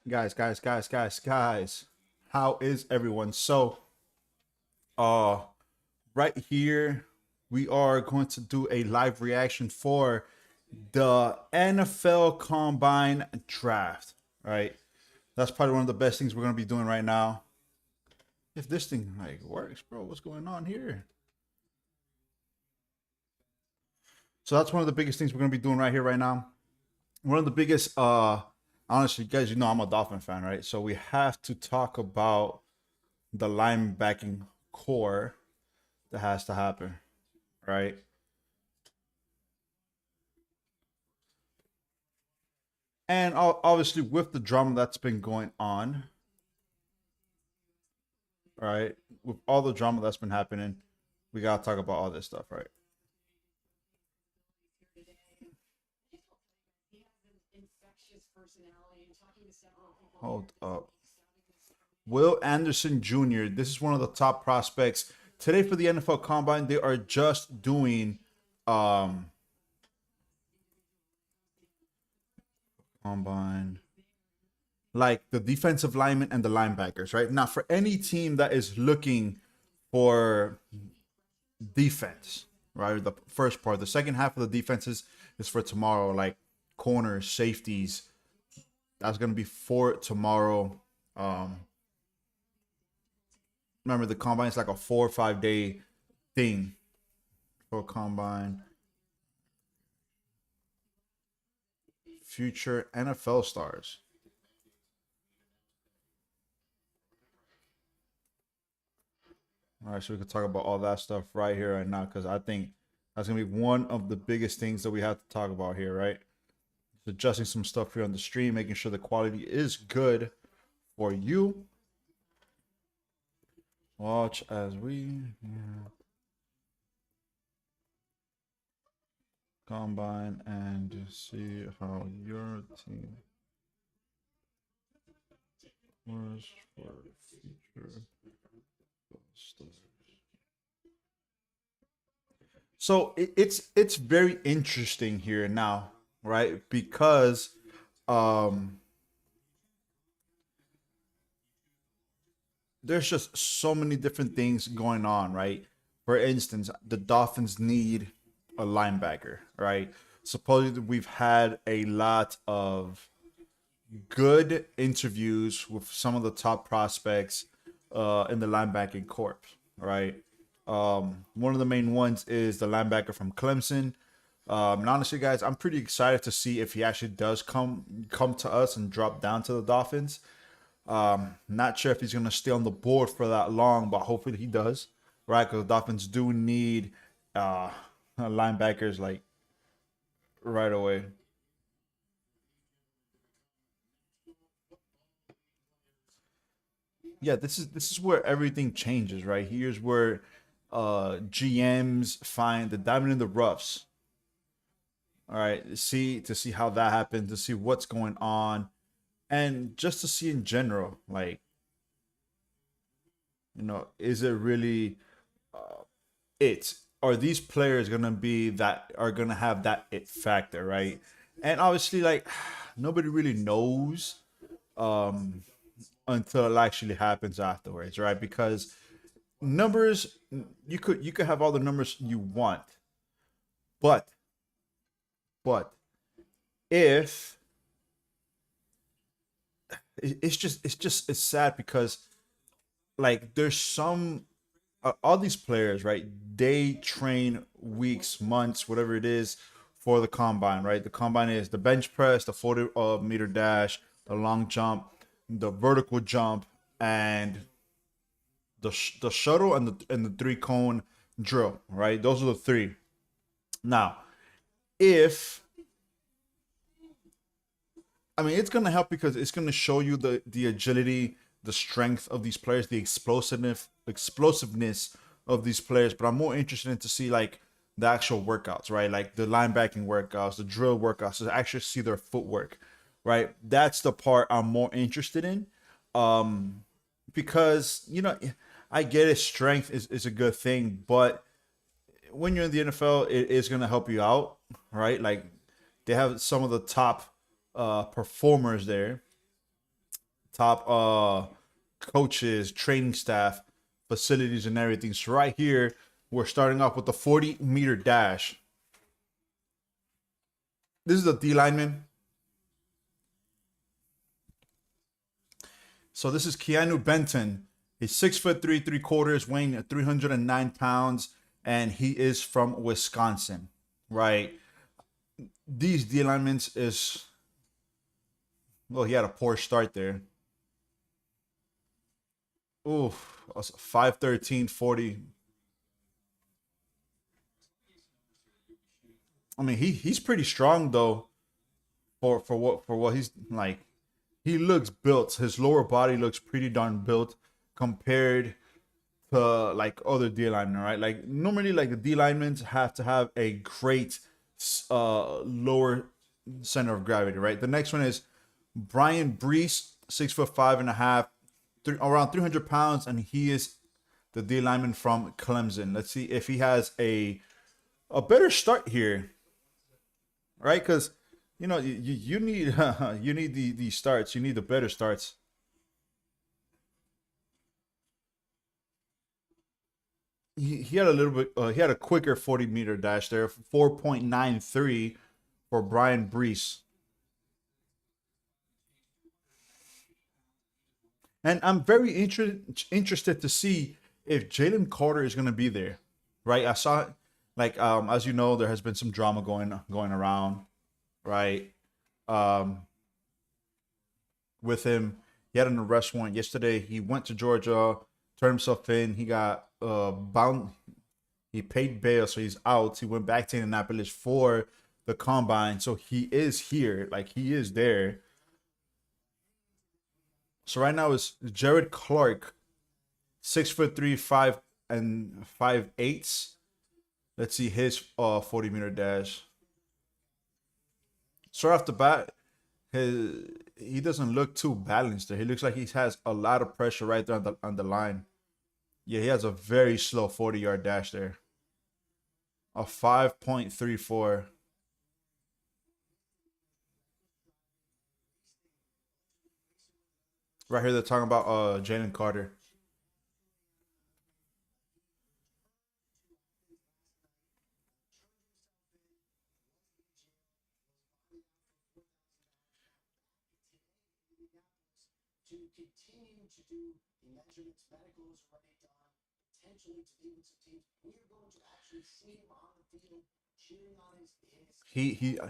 Guys. How is everyone? Uh, right here, we are going to do a live reaction for the NFL Combine Draft. Right, that's probably one of the best things we're gonna be doing right now. If this thing like works, bro, what's going on here? So that's one of the biggest things we're gonna be doing right here, right now. One of the biggest, honestly, guys, you know I'm a Dolphin fan, right? So we have to talk about the linebacking core that has to happen, right? And obviously, with the drama that's been going on, right? With all the drama that's been happening, we gotta talk about all this stuff, right? Hold up. Will Anderson Jr. This is one of the top prospects today for the NFL Combine. They are just doing um combine like the defensive linemen and the linebackers, right? Now, for any team that is looking for defense, right? The first part, the second half of the defenses is for tomorrow, like corners, safeties. That's gonna be for tomorrow. Um, Remember the combine is like a 4 or 5 day thing for combine. Future NFL stars. All right, so we can talk about all that stuff right here, right now, because I think that's gonna be one of the biggest things that we have to talk about here, right? Adjusting some stuff here on the stream, making sure the quality is good for you. Watch as we combine and see how your team was for future stars. So it's very interesting here now, right? Because um there's just so many different things going on, right? For instance, the Dolphins need a linebacker, right? Supposedly, we've had a lot of good interviews with some of the top prospects in the linebacking corps, right? One of the main ones is the linebacker from Clemson. And honestly, guys, I'm pretty excited to see if he actually does come to us and drop down to the Dolphins. Not sure if he's gonna stay on the board for that long, but hopefully he does, right? Because the Dolphins do need uh linebackers like right away. Yeah, this is where everything changes, right? Here's where GMs find the diamond in the roughs. All right, see how that happened, to see what's going on, and just to see in general, like is it really it? Are these players gonna be that are gonna have that it factor, right? And obviously, like nobody really knows um, until it actually happens afterwards, right? Because numbers, you could have all the numbers you want, but but if it's sad because like there's some all these players, right? They train weeks, months, whatever it is, for the combine, right? The combine is the bench press, the 40 meter dash, the long jump, the vertical jump, and the shuttle and the three cone drill, right? Those are the three. Now, if I mean, it's gonna help because it's gonna show you the agility, the strength of these players, the explosiveness of these players. But I'm more interested in to see like the actual workouts, right? Like the linebacking workouts, the drill workouts, to actually see their footwork, right? That's the part I'm more interested in, um, because I get it. Strength is a good thing, but when you're in the NFL, it is gonna help you out, right? Like they have some of the top performers there, top coaches, training staff, facilities, and everything. So right here, we're starting off with the 40-meter dash. This is a D lineman. So this is Keanu Benton. He's 6'3", 3/4", weighing 309 pounds, and he is from Wisconsin. Right. These D linemen is, well, he had a poor start there. Oof, 5'13", 40. I mean, he's pretty strong though for what he's like. He looks built. His lower body looks pretty darn built compared to like other D linemen, right? Like normally, like the D linemen have to have a great lower center of gravity, right? The next one is Brian Brees, 6'5.5", around 300 pounds, and he is the D lineman from Clemson. Let's see if he has a better start here, right? Because you need you need the starts. You need the better starts. He had a little bit. He had a quicker 40-meter dash there, 4.93 for Brian Brees. And I'm very interested to see if Jalen Carter is going to be there, right? I saw, like, as you know, there has been some drama going around, right? Um, with him, he had an arrest warrant yesterday. He went to Georgia, turned himself in. He got bound. He paid bail, so he's out. He went back to Indianapolis for the combine, so he is here. Like he is there. So right now is Jared Clark, 6'3", 5'8". Let's see his 40-meter dash. So off the bat, he doesn't look too balanced there. He looks like he has a lot of pressure right there on the line. Yeah, he has a very slow 40-yard dash there. A 5.34. Right here they're talking about Jalen Carter.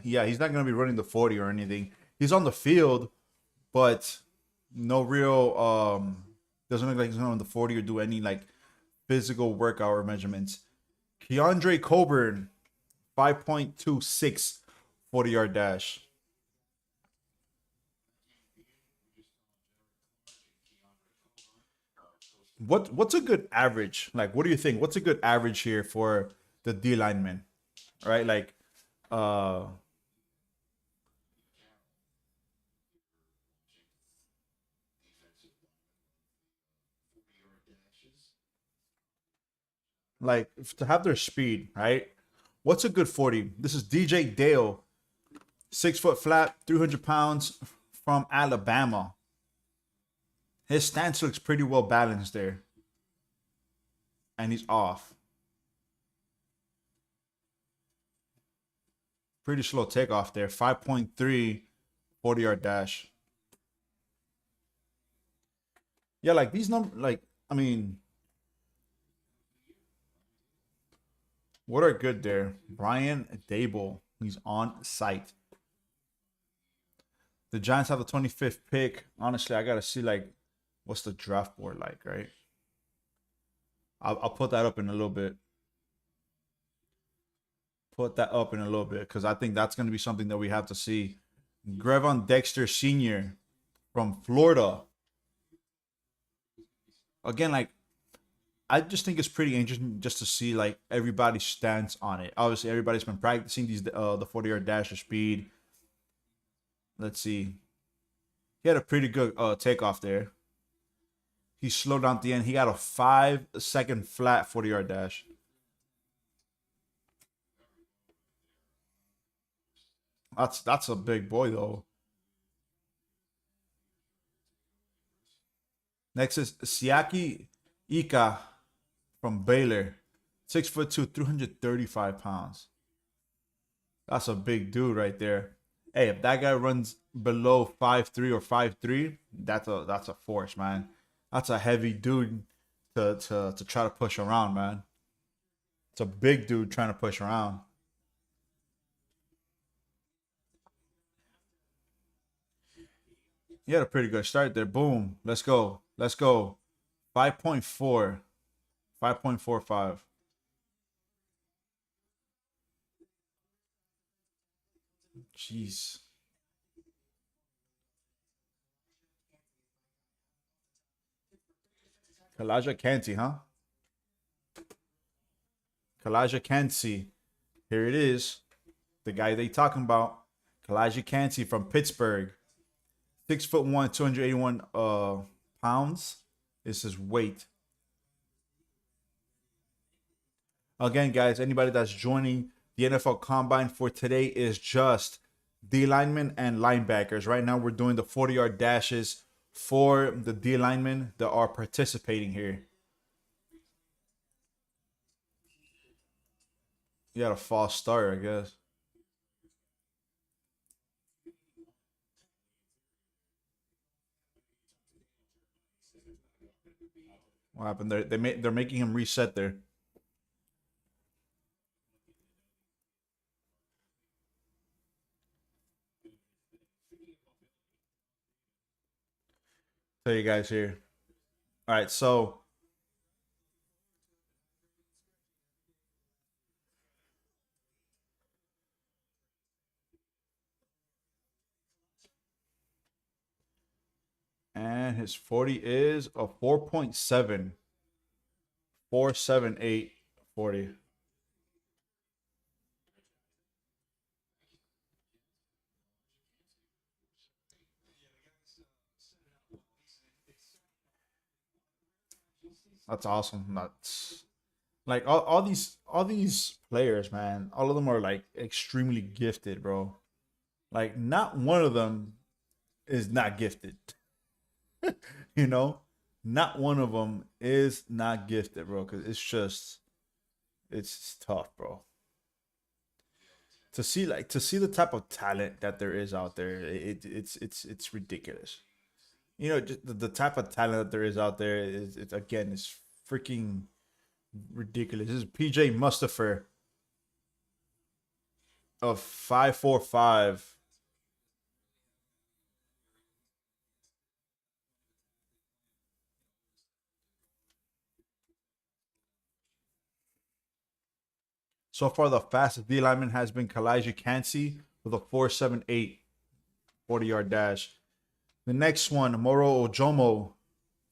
Yeah, he's not gonna be running the 40 or anything. He's on the field, but no real doesn't look like he's going on the 40 or do any like physical workout or measurements. Keandre Coburn, 5.26 40-yard dash. What's a good average? Like what do you think? What's a good average here for the D lineman? Right? Uh like to have their speed, right? What's a good 40? This is DJ Dale, 6 foot flat, 300 pounds from Alabama. His stance looks pretty well balanced there, and he's off. Pretty slow takeoff there. 5.3 40-yard dash. Yeah, like these numbers, like, I mean, what are good there? Brian Dable, he's on site. The Giants have the 25th pick. Honestly, I got to see, like, what's the draft board like, right? I'll put that up in a little bit. Put that up in a little bit because I think that's going to be something that we have to see. Grevon Dexter Sr. from Florida. Again, like, I just think it's pretty interesting just to see like everybody's stance on it. Obviously, everybody's been practicing these the 40-yard dash or speed. Let's see. He had a pretty good takeoff there. He slowed down at the end. He got a 5-second flat 40-yard dash. That's a big boy though. Next is Siaki Ika from Baylor. 6'2", 335 pounds. That's a big dude right there. Hey, if that guy runs below 5'3" or 5'3", that's a force, man. That's a heavy dude to try to push around, man. It's a big dude trying to push around. He had a pretty good start there. Boom. Let's go. Let's go. 5.4. 5.45. Jeez. Kalaja Kanti, huh? Kalaja Kansi. Here it is. The guy they talking about. Kalaja Kansi from Pittsburgh. 6'1", 281 pounds is his weight. Again, guys, anybody that's joining the NFL Combine for today is just D linemen and linebackers. Right now, we're doing the 40-yard dashes for the D linemen that are participating here. You got a false start, I guess. What happened? They're making him reset there. Tell you guys here. All right, so and his 40 is a 4.7, 4.78 40. That's awesome. That's like all these players, man. All of them are like extremely gifted, bro. Like not one of them is not gifted. you know, not one of them is not gifted, bro. Because it's tough, bro. To see the type of talent that there is out there, it's ridiculous. Just the type of talent that there is out there is it's again is freaking ridiculous. This is PJ Mustafa of 5'45". So far, the fastest D lineman has been Kalaji Kansi with a 4.78 40-yard dash. The next one, Moro Ojomo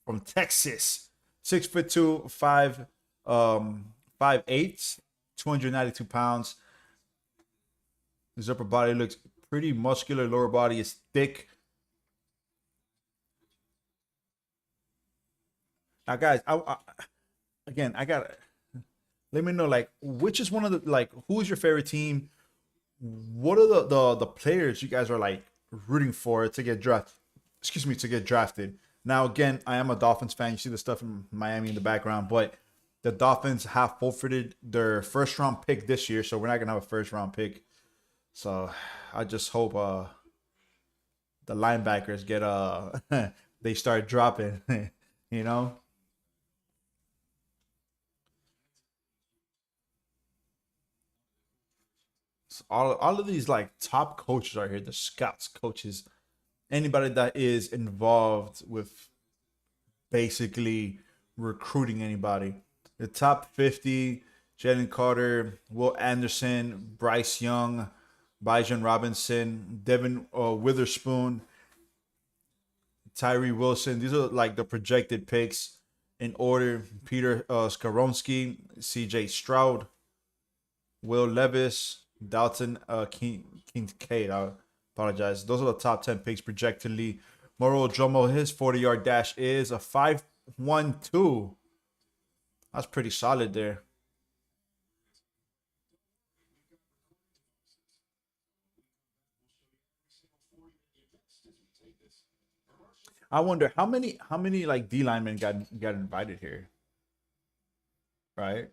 from Texas, 6'2", 5'8", 292 pounds. His upper body looks pretty muscular. Lower body is thick. Now, guys, again, I got let me know like which is one of the like who is your favorite team? What are the players you guys are like rooting for to get drafted? Excuse me, to get drafted. Now, again, I am a Dolphins fan. You see the stuff in Miami in the background, but the Dolphins have forfeited their first round pick this year, so we're not gonna have a first round pick. So I just hope the linebackers get they start dropping, you know. So all of these like top coaches are here, the scouts, coaches, anybody that is involved with basically recruiting anybody. The top 50: Jalen Carter, Will Anderson, Bryce Young, Bijan Robinson, Devin Witherspoon, Tyree Wilson. These are like the projected picks in order: Peter Skaronsky, CJ Stroud, Will Levis, Dalton Kincaid. I apologize. Those are the top 10 picks projectedly. Moro Jomo, his 40-yard dash is a 5.12. That's pretty solid there. I wonder how many like D linemen got invited here, right?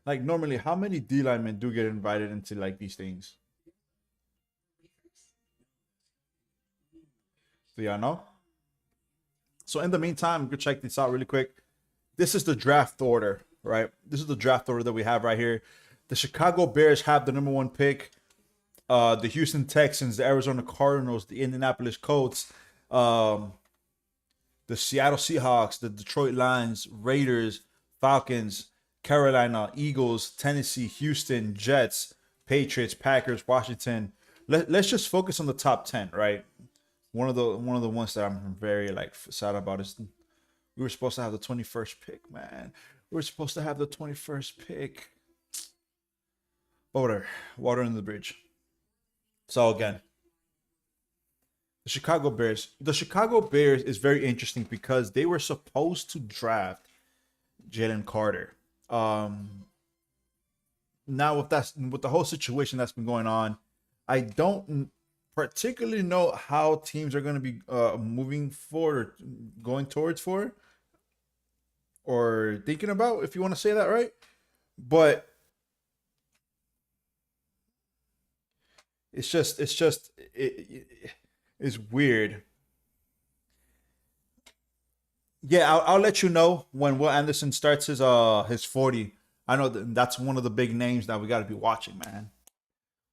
Like normally, how many D linemen do get invited into like these things? Do y'all know? So in the meantime, go check this out really quick. This is the draft order, right? This is the draft order that we have right here. The Chicago Bears have the number one pick. The Houston Texans, the Arizona Cardinals, the Indianapolis Colts, um, the Seattle Seahawks, the Detroit Lions, Raiders, Falcons, Carolina, Eagles, Tennessee, Houston, Jets, Patriots, Packers, Washington. Let's just focus on the top 10, right? One of the ones that I'm very like sad about is we were supposed to have the 21st pick, man. We were supposed to have the 21st pick. Water under the bridge. So again, the Chicago Bears. The Chicago Bears is very interesting because they were supposed to draft Jalen Carter. Um, Now with the whole situation that's been going on, I don't particularly know how teams are going to be moving forward or going towards for or thinking about, if you want to say that right. But it's weird. Yeah, I'll let you know when Will Anderson starts his 40. I know that's one of the big names that we got to be watching, man.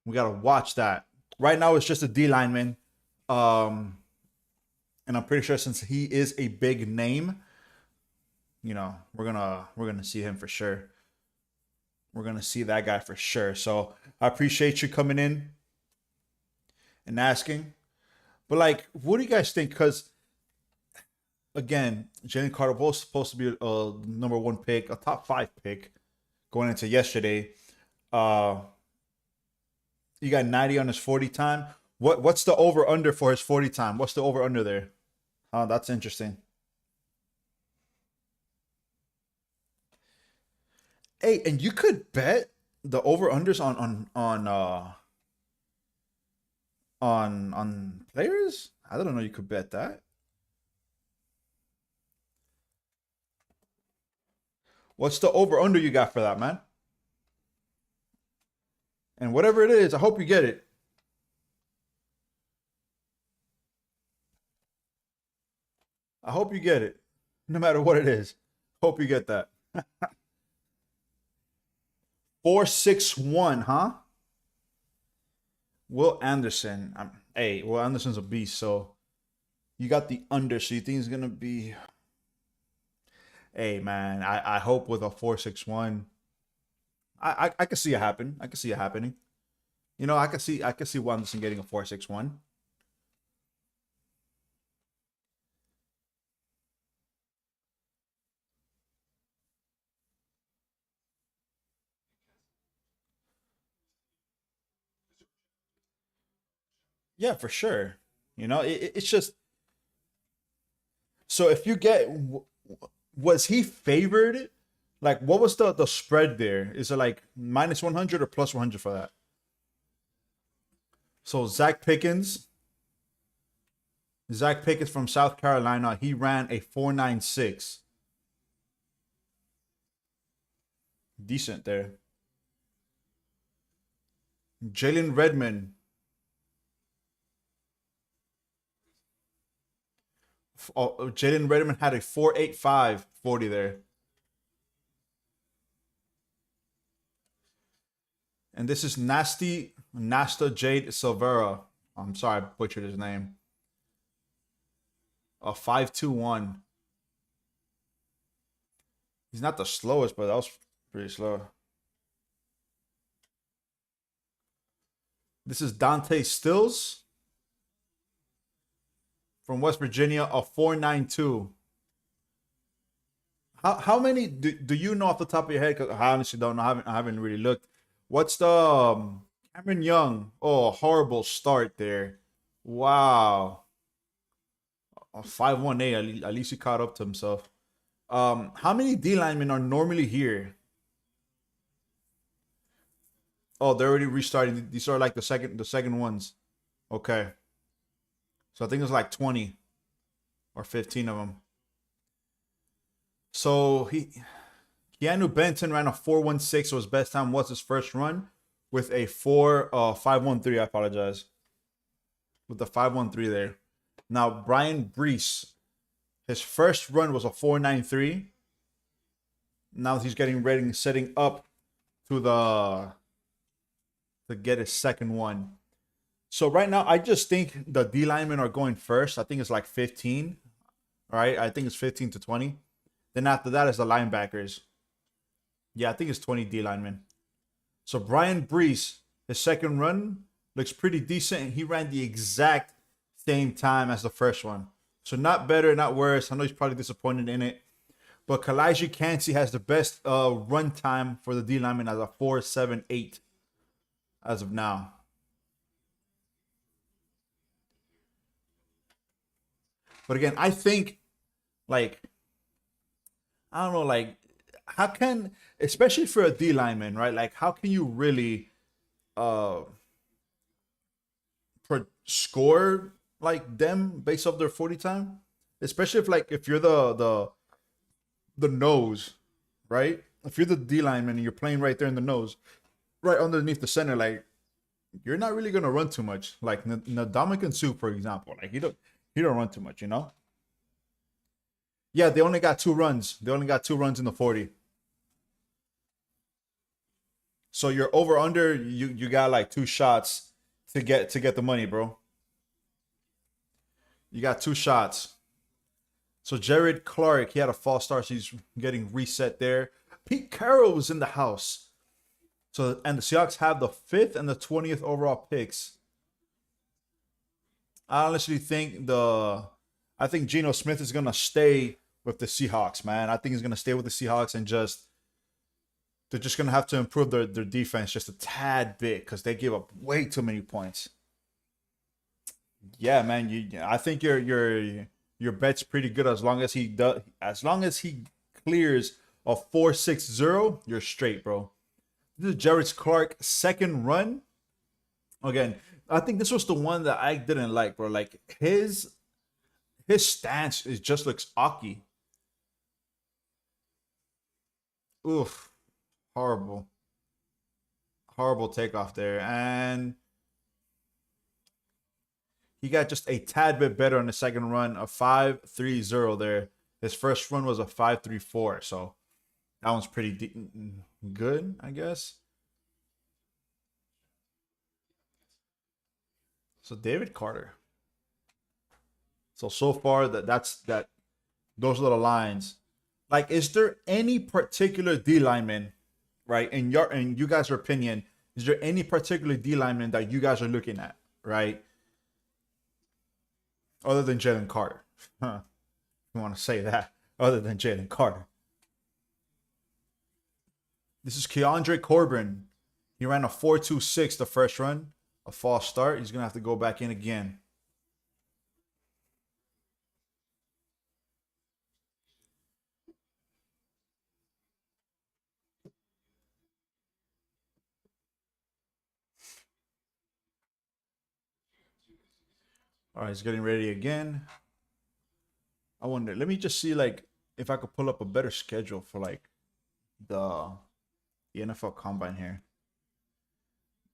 We got to watch that. Right now, it's just a D lineman, um, and I'm pretty sure since he is a big name, we're gonna see him for sure. We're gonna see that guy for sure. So I appreciate you coming in and asking. But like, what do you guys think? Because again, Jalen Carter was supposed to be a number one pick, a top five pick going into yesterday. Uh, you got 90 on his 40 time. What's the over under for his 40 time? What's the over under there? Oh, that's interesting. Hey, and you could bet the over unders on players. I don't know. You could bet that. What's the over under you got for that, man? And whatever it is, I hope you get it. I hope you get it, no matter what it is. Hope you get that. 461, huh? Will Anderson. Hey, Will Anderson's a beast. So you got the under. So you think he's gonna be? Hey, man. I hope with a 461. I can see it happen. I can see it happening. I can see Will Anderson getting a 461. Yeah, for sure. It's just so if you get was he favored? Like, what was the spread there? Is it like minus 100 or plus 100 for that? So Zach Pickens from South Carolina, he ran a 496. Decent there. Jalen Redmond. Jalen Redmond had a 485 40 there. And this is Nasta Jade Silvera. I'm sorry, I butchered his name. A 521. He's not the slowest, but that was pretty slow. This is Dante Stills from West Virginia, a 492. How many do you know off the top of your head? Because I honestly don't know. I haven't really looked. What's the Cameron Young? Oh, horrible start there. Wow. A 518. At least he caught up to himself. How many D linemen are normally here? Oh, they're already restarting. These are like the second ones. Okay. So I think it was like 20 or 15 of them. So Keanu Benton ran a 4:16, so his best time was his first run with a 5:13. I apologize. With the 5:13 there. Now Brian Brees, his first run was a 4:93. Now he's getting ready, setting up to the to get his second one. So right now, I just think the D linemen are going first. I think it's like 15. All right, I think it's 15 to 20. Then after that is the linebackers. Yeah, I think it's 20 D linemen. So Brian Brees, his second run looks pretty decent, and he ran the exact same time as the first one. So not better, not worse. I know he's probably disappointed in it. But Kalijah Cansey has the best run time for the D lineman as a 4.78 as of now. But again, I think like I don't know, like how can especially for a D lineman, right? Like how can you really uh score like them based off their 40 time? Especially if you're the nose, right? If you're the D lineman and you're playing right there in the nose, right underneath the center, like you're not really gonna run too much. Like Ndamukong Suh, for example, like he don't run too much, you know. Yeah, they only got 2 runs. They only got 2 runs in the 40. So you're over under. You got like 2 shots to get the money, bro. You got 2 shots. So Jared Clark, he had a false start. So he's getting reset there. Pete Carroll was in the house. So and the Seahawks have the 5th and the 20th overall picks. I honestly think I think Geno Smith is gonna stay with the Seahawks, man. I think he's gonna stay with the Seahawks and they're just gonna have to improve their defense just a tad bit because they give up way too many points. Yeah, man. I think your bet's pretty good as long as he clears a 4.60, you're straight, bro. This is Jared Clark's second run. Again, I think this was the one that I didn't like, bro. Like his stance is just looks awky. Oof, horrible, horrible takeoff there, and he got just a tad bit better on the second run, a 5.30 there. His first run was a 5.34, so that one's pretty good, I guess. So David Carter. So far that those are the lines. Like, is there any particular D lineman, right? In you guys' opinion, is there any particular D lineman that you guys are looking at, right? Other than Jalen Carter, huh? You want to say that? Other than Jalen Carter, this is Keandre Corbin. He ran a 4.26 the first run, a false start. He's gonna have to go back in again. All right, he's getting ready again. I wonder. Let me just see like if I could pull up a better schedule for like the the NFL Combine here.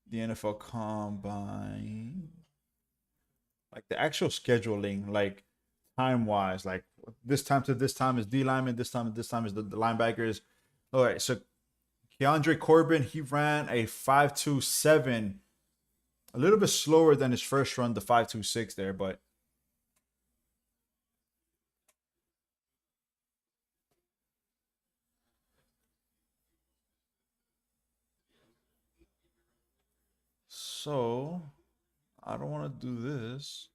The NFL Combine, like the actual scheduling, like time wise, like this time to this time is D lineman, this time to this time is the linebackers. All right, so Keandre Corbin, he ran a 5.27, a little bit slower than his first run, the 5.26 there, but so I don't want to do this.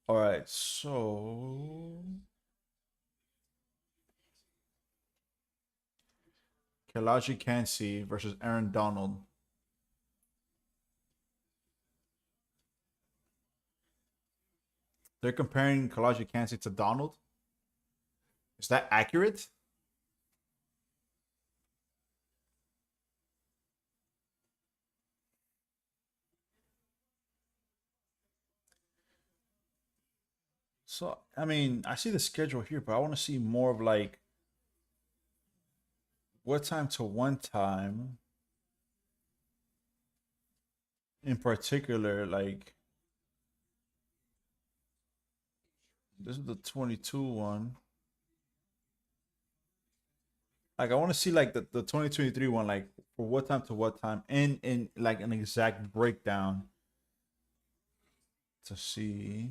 All right, so Kalijah Cansey versus Aaron Donald. They're comparing Kalijah Cansey to Donald. Is that accurate? So I mean, I see the schedule here, but I want to see more of like what time to one time in particular. Like this is the 22 one. Like I want to see like the 2023 one, like for what time to what time, and in like an exact breakdown to see.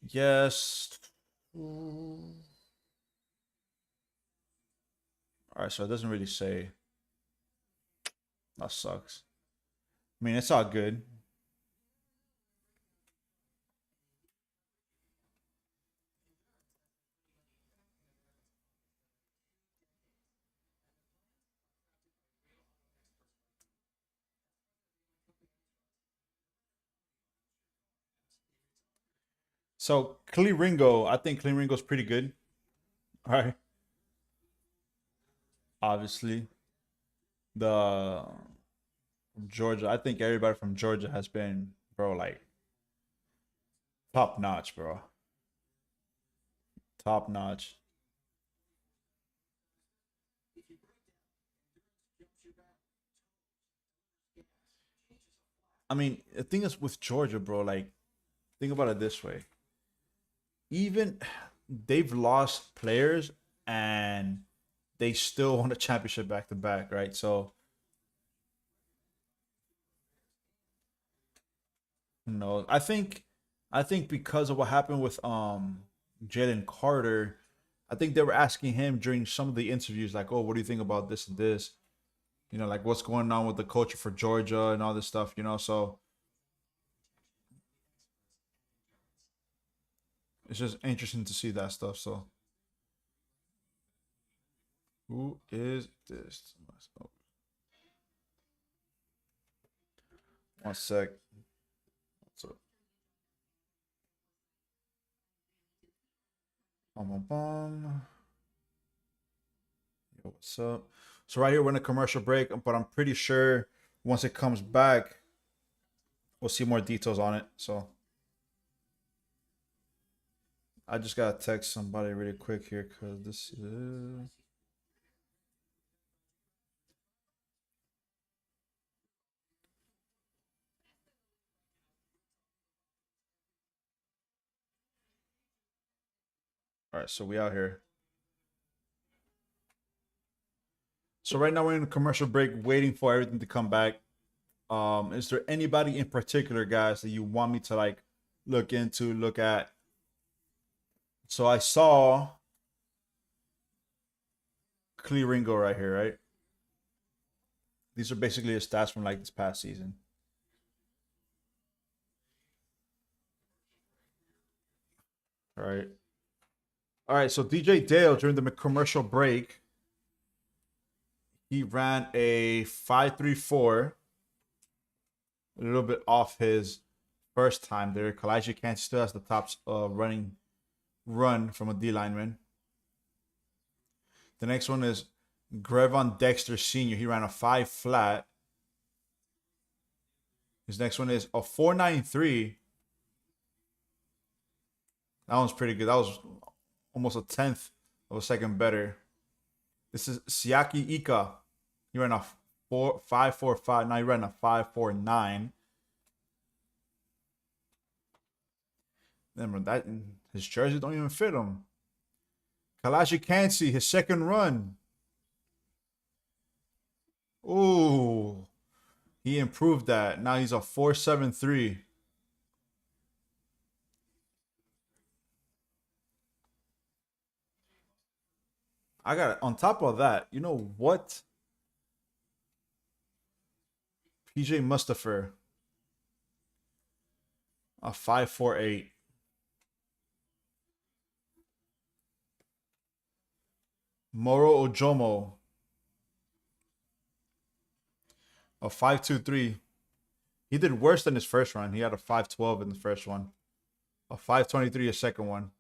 Yes. All right, so it doesn't really say. That sucks. I mean, it's all good. So Klee Ringo, I think Klee Ringo's pretty good. All right, obviously the from Georgia. I think everybody from Georgia has been, bro, like top notch, bro. Top notch. I mean, the thing is with Georgia, bro. Like, think about it this way: even they've lost players and they still won a championship back to back, right? So, I think because of what happened with Jalen Carter, I think they were asking him during some of the interviews, like, "Oh, what do you think about this and this?" Like what's going on with the culture for Georgia and all this stuff. So it's just interesting to see that stuff. So, who is this? One sec. What's up? Bum, bum, bum. Yo, what's up? So right here we're in a commercial break, but I'm pretty sure once it comes back, we'll see more details on it. So I just gotta text somebody really quick here because this is. All right, so we out here. So right now we're in a commercial break, waiting for everything to come back. Is there anybody in particular, guys, that you want me to like look into, look at? So I saw Klee Ringo right here, right? These are basically his stats from like this past season. All right. All right. So DJ Dale during the commercial break, he ran a 5.34, a little bit off his first time there. Kalijah Kancey still has the top running run from a D lineman. The next one is Grevon Dexter Sr. He ran a 5 flat. His next one is a 4.93. That one's pretty good. That was almost a tenth of a second better. This is Siaki Ika. He ran a 5.45. Now he ran a 5.49. Remember that his jersey don't even fit him. Kalijah Kancey, his second run. Ooh, he improved that. Now he's a 4.73. I got on top of that. You know what? PJ Mustafer, a 5.48. Moro Ojomo, a 5.23. He did worse than his first run. He had a 5.12 in the first one, a 5.23 a second one.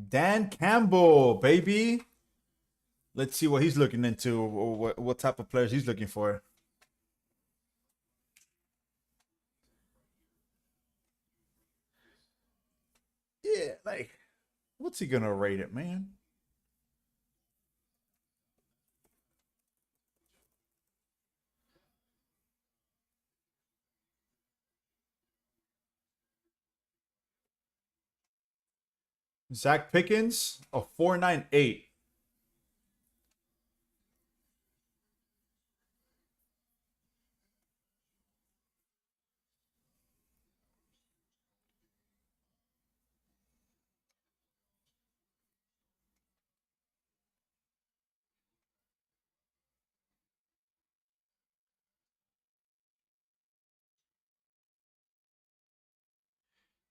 Dan Campbell, baby. Let's see what he's looking into. What type of players he's looking for. Like, what's he gonna rate it, man? Zach Pickens, a 4.98.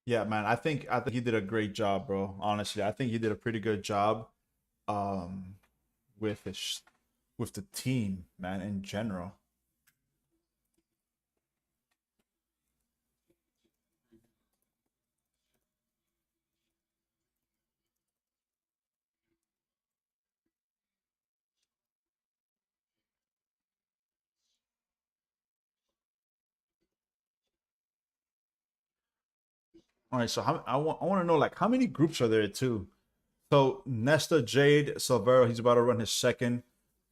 Yeah, man. I think he did a great job, bro. Honestly, I think he did a pretty good job um with his with the team, man, in general. All right, so I want to know like how many groups are there too? So Nesta Jade Silvero, he's about to run his second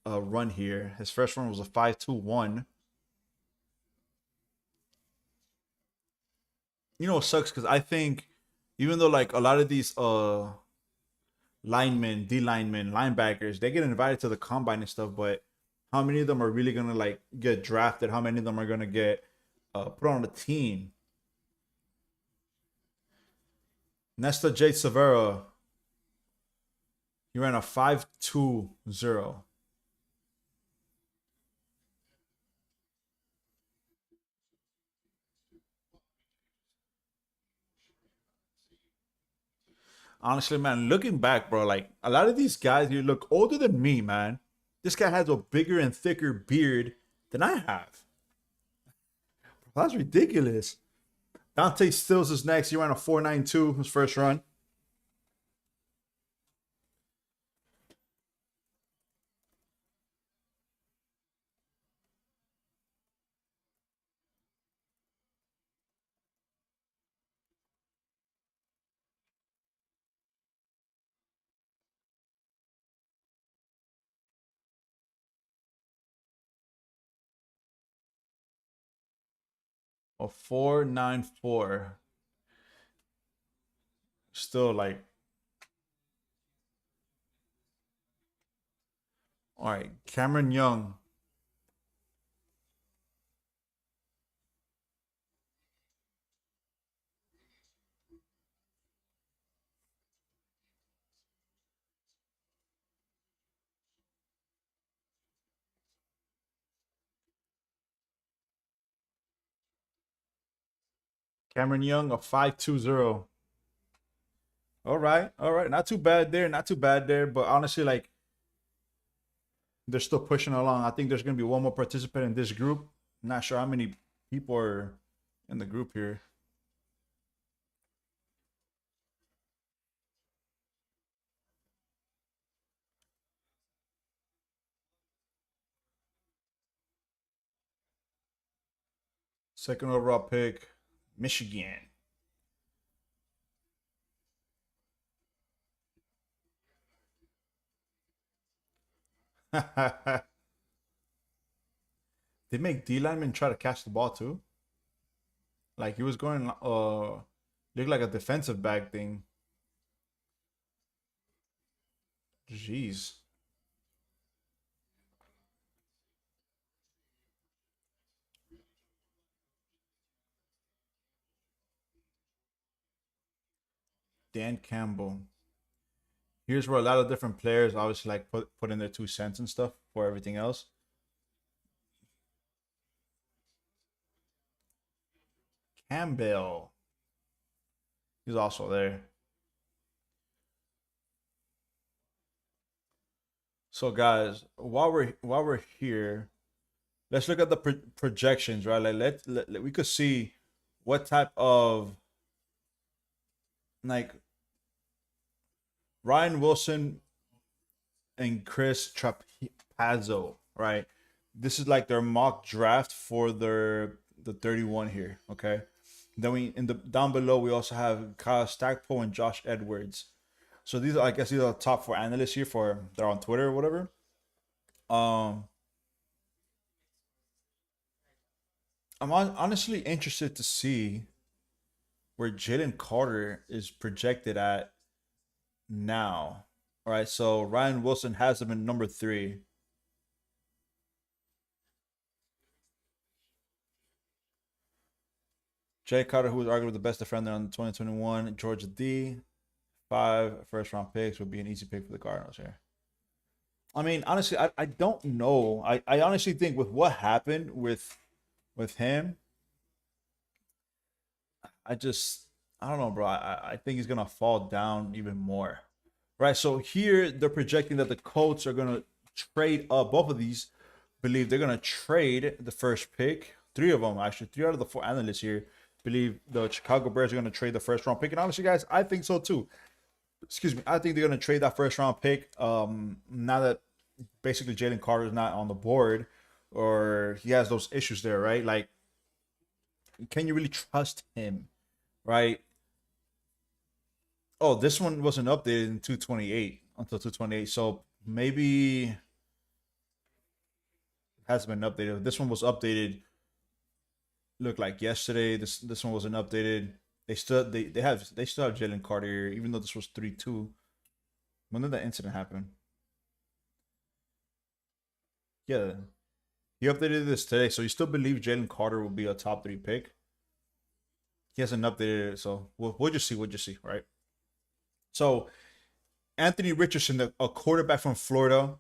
run here. His first run was a 5.21. You know, it sucks because I think even though like a lot of these linemen, D linemen, linebackers, they get invited to the combine and stuff, but how many of them are really gonna like get drafted? How many of them are gonna get put on the team? Nesta Jade Silvera, he ran a 5.20. Honestly, man, looking back, bro, like a lot of these guys, you look older than me, man. This guy has a bigger and thicker beard than I have. That's ridiculous. Dante Stills is next. He ran a 4.92 his first run. A 4.94. Still like, all right, Cameron Young. Cameron Young, a 5.20. All right, all right. Not too bad there. Not too bad there. But honestly, like they're still pushing along. I think there's gonna be one more participant in this group. I'm not sure how many people are in the group here. Second overall pick, Michigan. They make D lineman try to catch the ball too. Like he was going looked like a defensive back thing. Jeez. Dan Campbell. Here's where a lot of different players obviously like put in their 2 cents and stuff for everything else. Campbell. He's also there. So guys, while we're here, let's look at the projections, right? Like we could see what type of like Ryan Wilson and Chris Trapazzo, right? This is like their mock draft for the 31 here, okay? Then we in the down below we also have Kyle Stackpole and Josh Edwards. So these are, I guess these are the top four analysts here for they're on Twitter or whatever. Um, honestly interested to see where Jalen Carter is projected at now. All right, so Ryan Wilson has him in number 3. Jay Carter, who was arguably the best defender on the 2021 Georgia D, 5 first-round picks would be an easy pick for the Cardinals here. I mean, honestly, I don't know. I honestly think with what happened with him, I just I don't know, bro. I think he's gonna fall down even more. Right. So here they're projecting that the Colts are gonna trade up. Both of these believe they're gonna trade the first pick. 3 of them actually. 3 out of the 4 analysts here believe the Chicago Bears are gonna trade the first round pick. And honestly, guys, I think so too. Excuse me. I think they're gonna trade that first round pick. Now that basically Jalen Carter is not on the board or he has those issues there, right? Like, can you really trust him? Right? Oh, this one wasn't updated in 228 until 228. So maybe it hasn't been updated. This one was updated. Looked like yesterday. This one wasn't updated. They still have Jalen Carter here, even though this was 3-2. When did that incident happen? Yeah, he updated this today, so you still believe Jalen Carter will be a top 3 pick. He hasn't updated it, so we'll just see. We'll just see, right? So Anthony Richardson, a quarterback from Florida,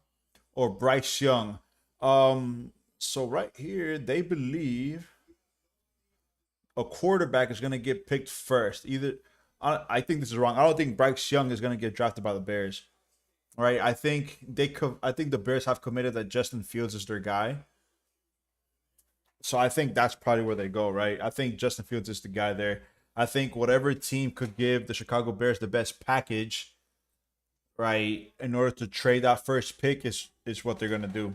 or Bryce Young. So right here, they believe a quarterback is going to get picked first. Either I think this is wrong. I don't think Bryce Young is going to get drafted by the Bears. Right? I think the Bears have committed that Justin Fields is their guy. So I think that's probably where they go, right? I think Justin Fields is the guy there. I think whatever team could give the Chicago Bears the best package, right, in order to trade that first pick is what they're gonna do.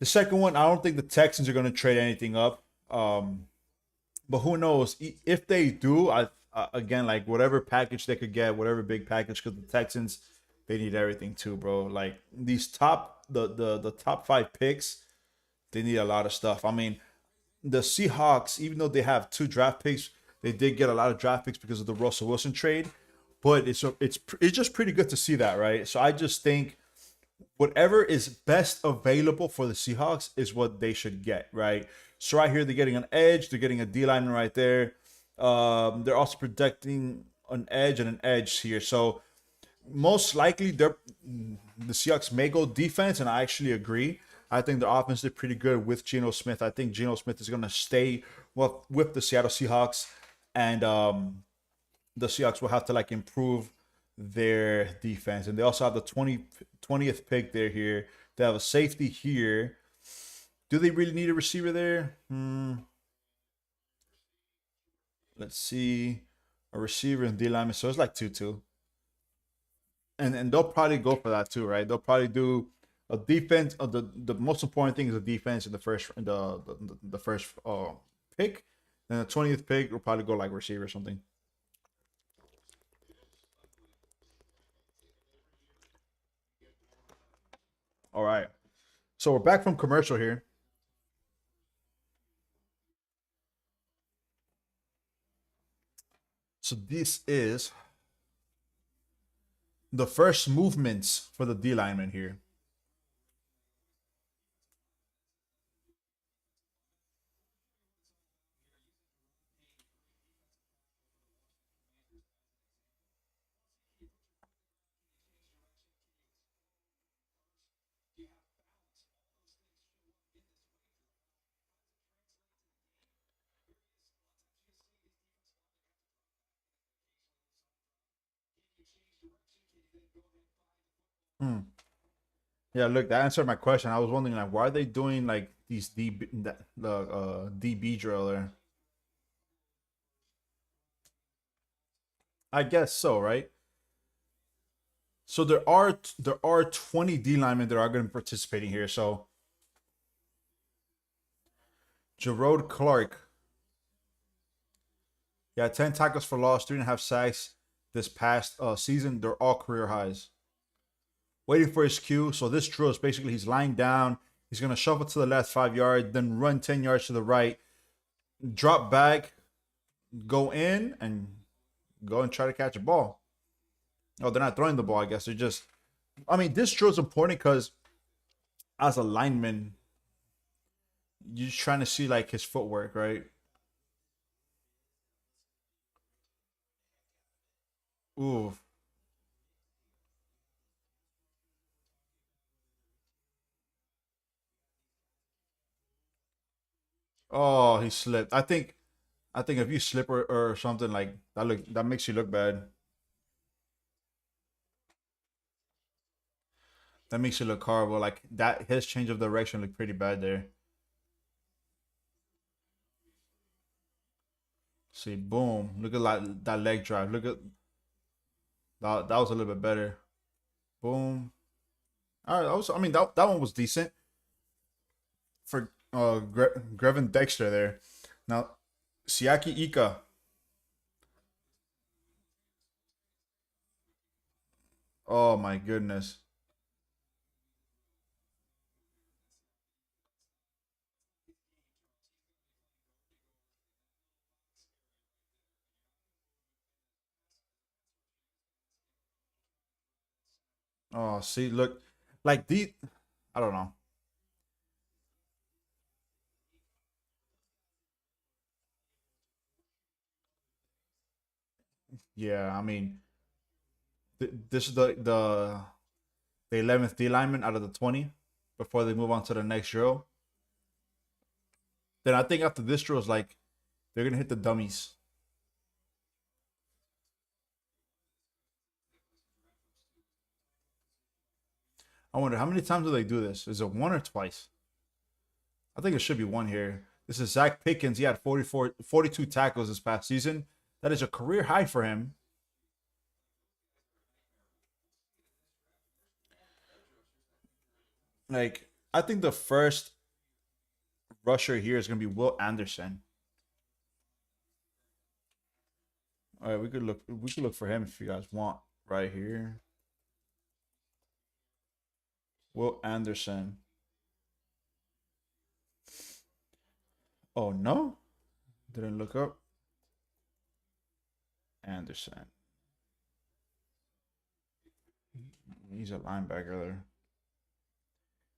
The second one, I don't think the Texans are gonna trade anything up. But who knows? If they do, again, like whatever package they could get, whatever big package, because the Texans, they need everything too, bro. Like these the top 5 picks, they need a lot of stuff. I mean, the Seahawks, even though they have 2 draft picks, they did get a lot of draft picks because of the Russell Wilson trade. But it's just pretty good to see that, right? So I just think whatever is best available for the Seahawks is what they should get, right? So right here, they're getting an edge. They're getting a D lineman right there. They're also protecting an edge and an edge here. So most likely, the Seahawks may go defense, and I actually agree. I think the offense did pretty good with Geno Smith. I think Geno Smith is going to stay with the Seattle Seahawks, and the Seahawks will have to like improve their defense. And they also have the 20th pick there here. They have a safety here. Do they really need a receiver there? Let's see. A receiver and D lineman. So it's like 2-2. And they'll probably go for that too, right? They'll probably do a defense. The most important thing is the defense in the first the first pick. And the 20th pick will probably go like receiver or something. All right. So we're back from commercial here. So this is the first movements for the D lineman here. Hmm. Yeah, look, that answered my question. I was wondering, like, why are they doing like these DB driller? I guess so, right? So there are 20 D linemen that are going to be participating here. So Jerrod Clark, Yeah, 10 tackles for loss, 3.5 sacks this past season. They're all career highs. Waiting for his cue. So this drill is basically he's lying down. He's gonna shuffle to the left 5 yards, then run 10 yards to the right, drop back, go in, and go and try to catch a ball. Oh, they're not throwing the ball. I guess they're just. I mean, this drill is important because as a lineman, you're trying to see like his footwork, right? Ooh. Oh, he slipped. I think if you slip or something like that, look that makes you look bad. That makes you look horrible. Like that, his change of direction looked pretty bad there. See, boom. Look at that leg drive. Look at that. That was a little bit better. Boom. All right. I mean, that one was decent for Grevin Dexter there. Now, Siaki Ika. Oh my goodness. Oh, see, look, like the, I don't know. Yeah, I mean, this is the 11th D lineman out of the 20 before they move on to the next drill. Then I think after this drill is like they're gonna hit the dummies. I wonder how many times do they do this? Is it one or twice? I think it should be one here. This is Zach Pickens. He had 42 tackles this past season. That is a career high for him. Like, I think the first rusher here is gonna be Will Anderson. All right, we could look for him if you guys want right here. Will Anderson. Oh no, didn't look up Anderson. He's a linebacker there.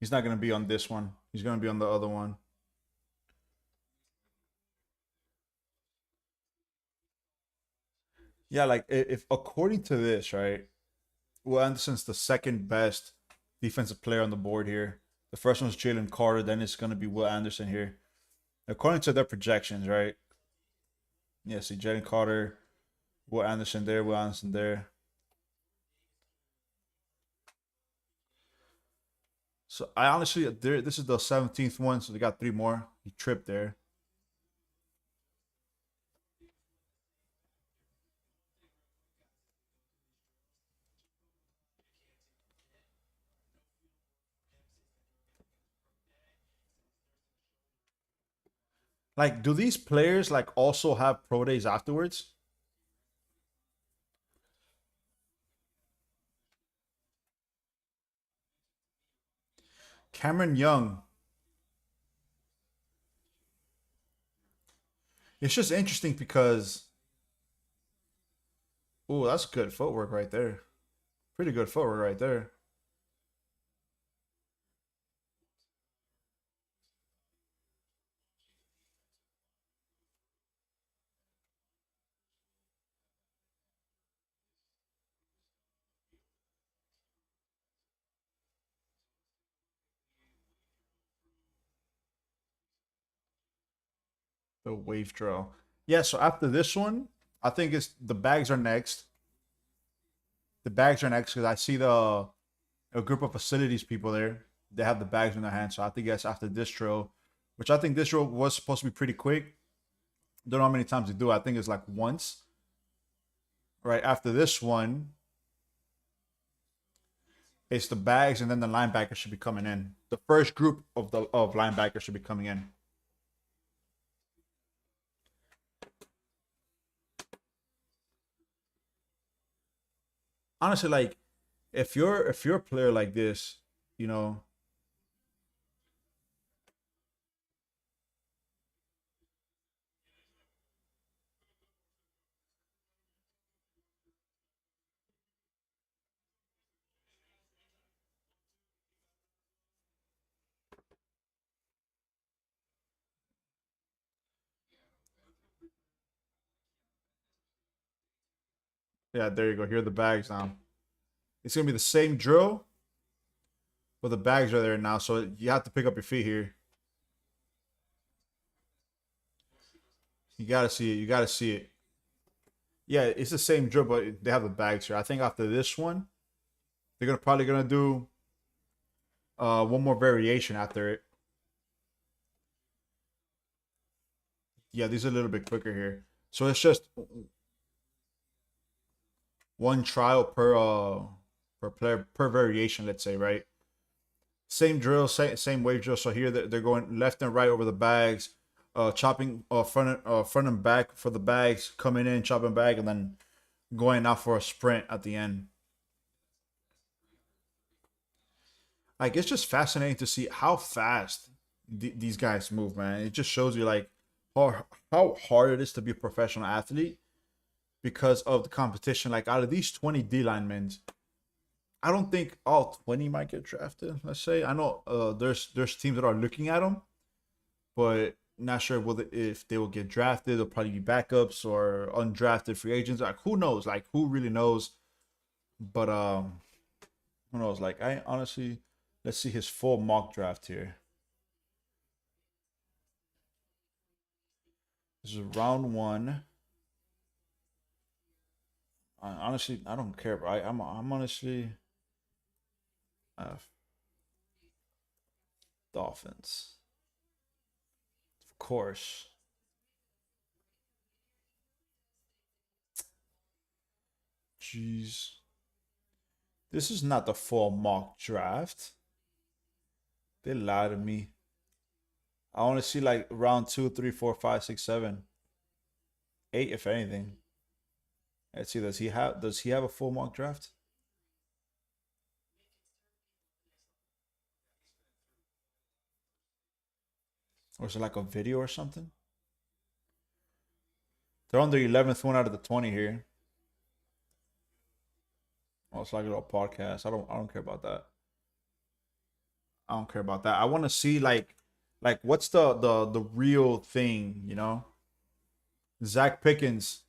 He's not gonna be on this one. He's gonna be on the other one. Yeah, like if according to this, right, Will Anderson's the second best defensive player on the board here. The first one's Jalen Carter, then it's gonna be Will Anderson here. According to their projections, right? Yeah, see Jalen Carter, Will Anderson there, Will Anderson there. So I honestly, this is the 17th one, so they got three more. He tripped there. Like, do these players like also have pro days afterwards? Cameron Young. It's just interesting because, oh, that's good footwork right there. Pretty good footwork right there. The wave drill. Yeah, so after this one, I think it's the bags are next. The bags are next because I see a group of facilities people there. They have the bags in their hands. So I think that's after this drill, which I think this drill was supposed to be pretty quick. Don't know how many times they do. I think it's like once. Right after this one, it's the bags, and then the linebackers should be coming in. The first group of linebackers should be coming in. honestly like if you're a player like this, you know, yeah, there you go. Here are the bags now. It's gonna be the same drill, but the bags are there now, so you have to pick up your feet here. You gotta see it. You gotta see it. Yeah, it's the same drill, but they have the bags here. I think after this one, they're gonna probably gonna do one more variation after it. Yeah, these are a little bit quicker here. So it's just one trial per player per variation, let's say, right? Same drill, same wave drill. So here they're going left and right over the bags, chopping front and back for the bags, coming in, chopping back, and then going out for a sprint at the end. Like it's just fascinating to see how fast these guys move, man. It just shows you like how hard it is to be a professional athlete because of the competition. Like out of these 20 D linemen, I don't think all 20 might get drafted. Let's say I know there's teams that are looking at them, but not sure whether if they will get drafted. They'll probably be backups or undrafted free agents. Like who knows? Like who really knows? But who knows? Like I honestly, let's see his full mock draft here. This is round one. Honestly, I don't care. Bro. I'm honestly uh, Dolphins, of course. Jeez, this is not the full mock draft. They lied to me. I want to see like round two, three, four, five, six, seven, eight, if anything. Let's see. Does he have a full mock draft? Or is it like a video or something? They're on the 11th one out of the 20 here. Oh, it's like a little podcast. I don't care about that. I don't care about that. I want to see like what's the real thing, you know? Zach Pickens,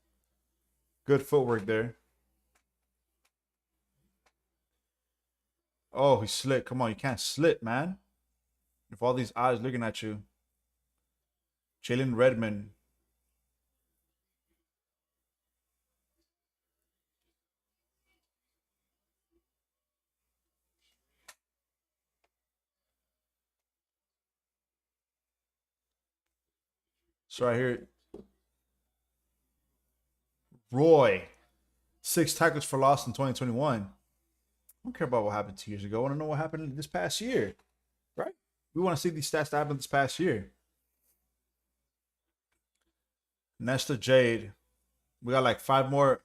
good footwork there. Oh, he slipped. Come on, you can't slip, man. If all these eyes looking at you. Jalen Redmond. So right here, Roy, 6 tackles for loss in 2021. I don't care about what happened 2 years ago. I want to know what happened this past year, right? We want to see these stats that happened this past year. Nesta Jade. We got like five more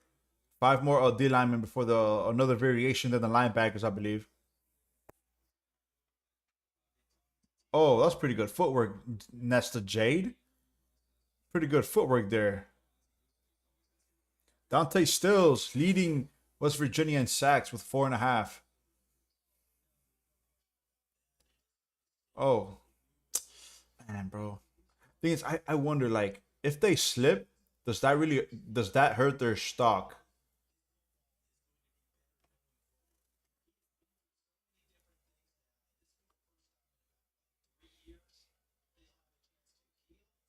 D linemen before the another variation than the linebackers, I believe. Oh, that's pretty good footwork, Nesta Jade. Pretty good footwork there. Dante Stills leading West Virginia in sacks with 4.5. Oh, man, bro. Thing is, I wonder like if they slip, does that hurt their stock?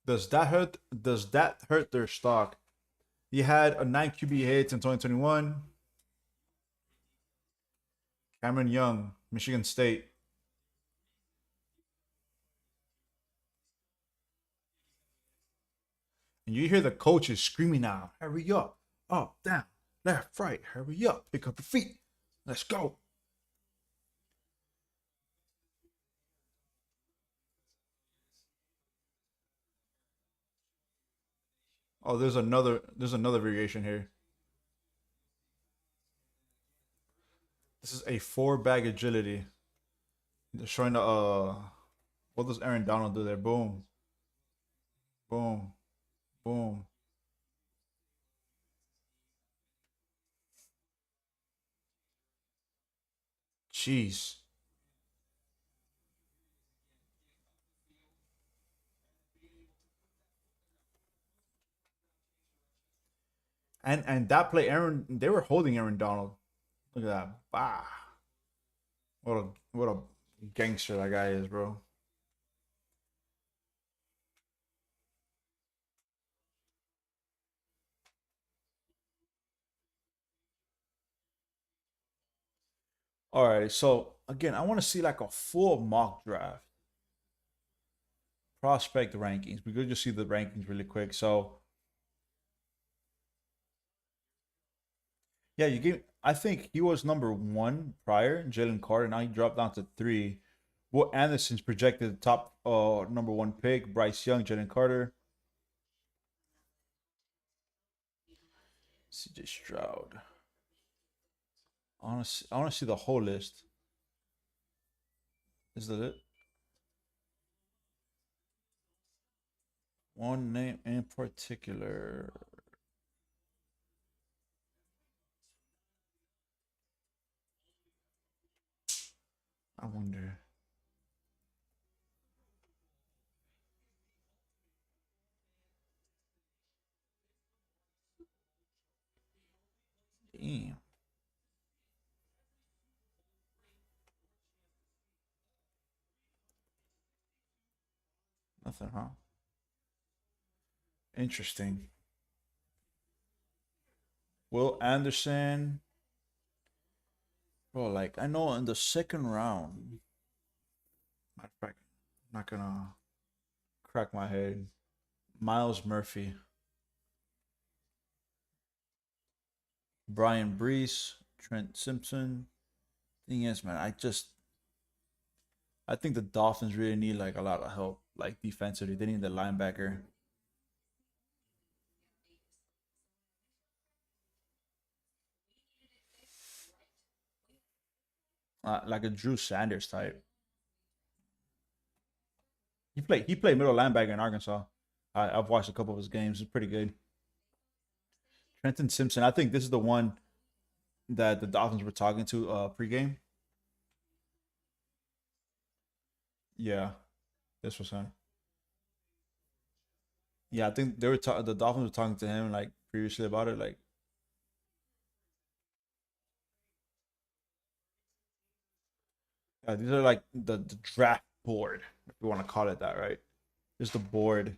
Does that hurt their stock? He had a 9 QB hits in 2021. Cameron Young, Michigan State. And you hear the coaches screaming out, hurry up, up, down, left, right, hurry up, pick up your feet. Let's go. Oh, there's another variation here. This is a four bag agility. They're showing the what does Aaron Donald do there? Boom, boom, boom. Jeez. And that play, Aaron, they were holding Aaron Donald. Look at that. Bah. What a gangster that guy is, bro. All right, so again, I want to see like a full mock draft prospect rankings. We could just see the rankings really quick. So yeah, you gave. I think he was number one prior, Jalen Carter. Now he dropped down to three. Will Anderson's projected top number one pick. Bryce Young, Jalen Carter, CJ Stroud. I want to see the whole list. Is that it? One name in particular. I wonder. Damn. Nothing, huh? Interesting. Will Anderson. Bro, like I know in the second round. Matter of fact, I'm not gonna crack my head. Miles Murphy, Brian Brees, Trent Simpson. Thing is, man, I think the Dolphins really need like a lot of help, like defensively. They need the linebacker, like a Drew Sanders type. He played middle linebacker in Arkansas. I've watched a couple of his games. It's pretty good. Trenton Simpson. I think this is the one that the Dolphins were talking to pregame. Yeah, this was him. Yeah, I think the Dolphins were talking to him like previously about it. Like, these are like the draft board, if you want to call it that, right? Just the board.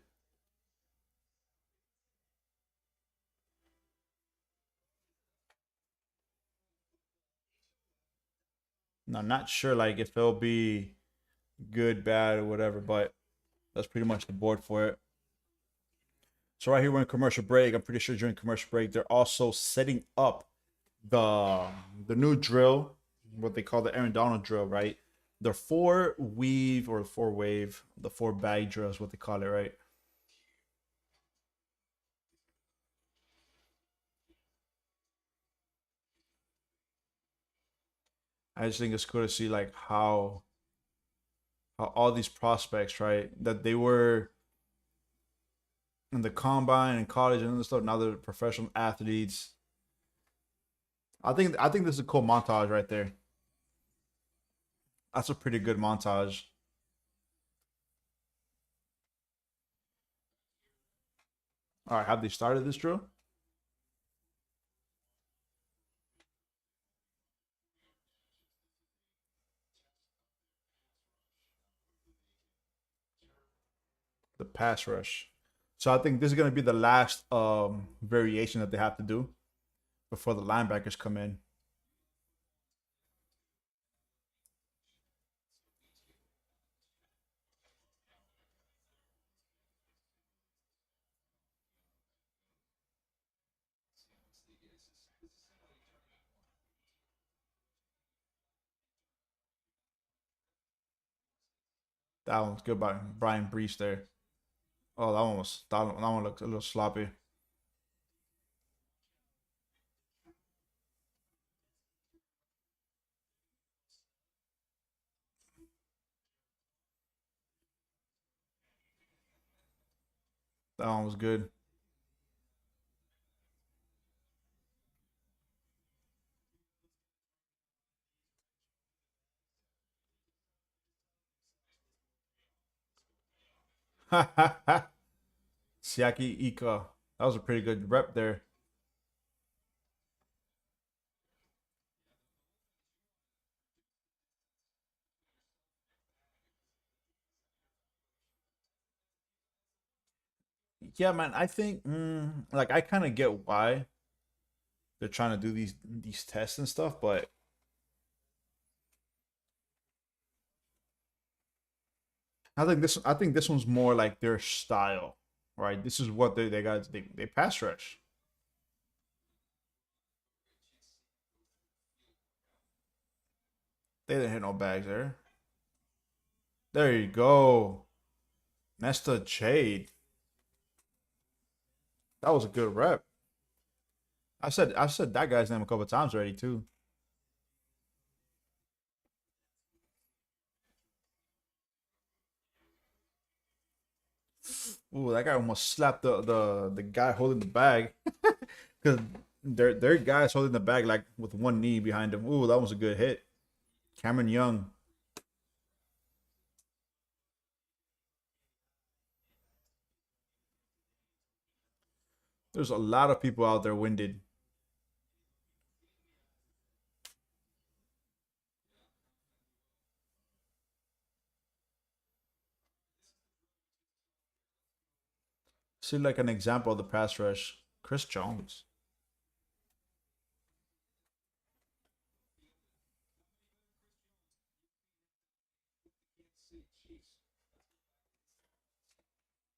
And I'm not sure like if it'll be good, bad, or whatever, but that's pretty much the board for it. So right here we're in commercial break. I'm pretty sure during commercial break they're also setting up the the new drill, what they call the Aaron Donald drill, right? The four weave or four wave, the four bag drill is what they call it, right? I just think it's cool to see like how all these prospects, right, that they were in the combine and college and other stuff. Now they're professional athletes. I think this is a cool montage right there. That's a pretty good montage. All right, have they started this drill? The pass rush. So I think this is gonna be the last variation that they have to do before the linebackers come in. That one's good by Brian Brees there. Oh, that one looks a little sloppy. That one was good. Siaki Ika. That was a pretty good rep there. Yeah, man. I think, like, I kind of get why they're trying to do these tests and stuff, but I think this one's more like their style, right? This is what they got. They pass rush. They didn't hit no bags there. There you go. Nesta Jade. That was a good rep. I said that guy's name a couple times already too. Ooh, that guy almost slapped the guy holding the bag. Because their guys holding the bag like with one knee behind him. Ooh, that was a good hit. Cameron Young. There's a lot of people out there winded. See like an example of the pass rush. Chris Jones.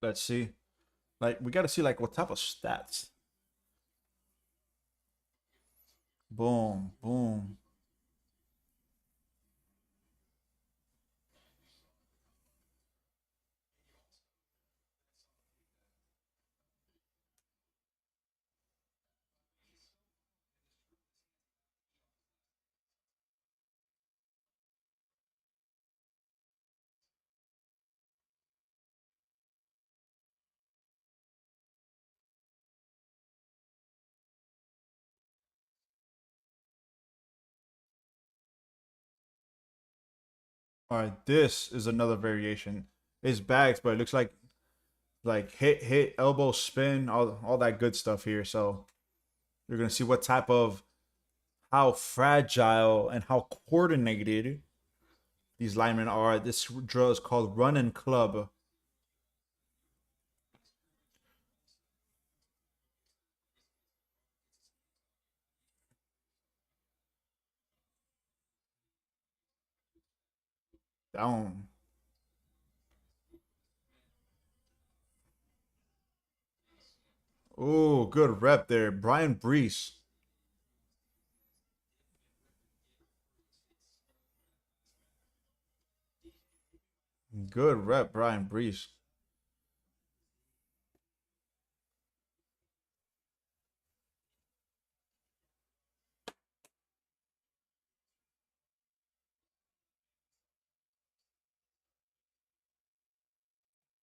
Let's see. Like we gotta see like what type of stats. Boom, boom. All right, this is another variation. It's bags, but it looks like hit, elbow, spin, all that good stuff here. So you're gonna see what type of how fragile and how coordinated these linemen are. This drill is called run and club. Down. Oh, good rep there. Brian Brees. Good rep, Brian Brees.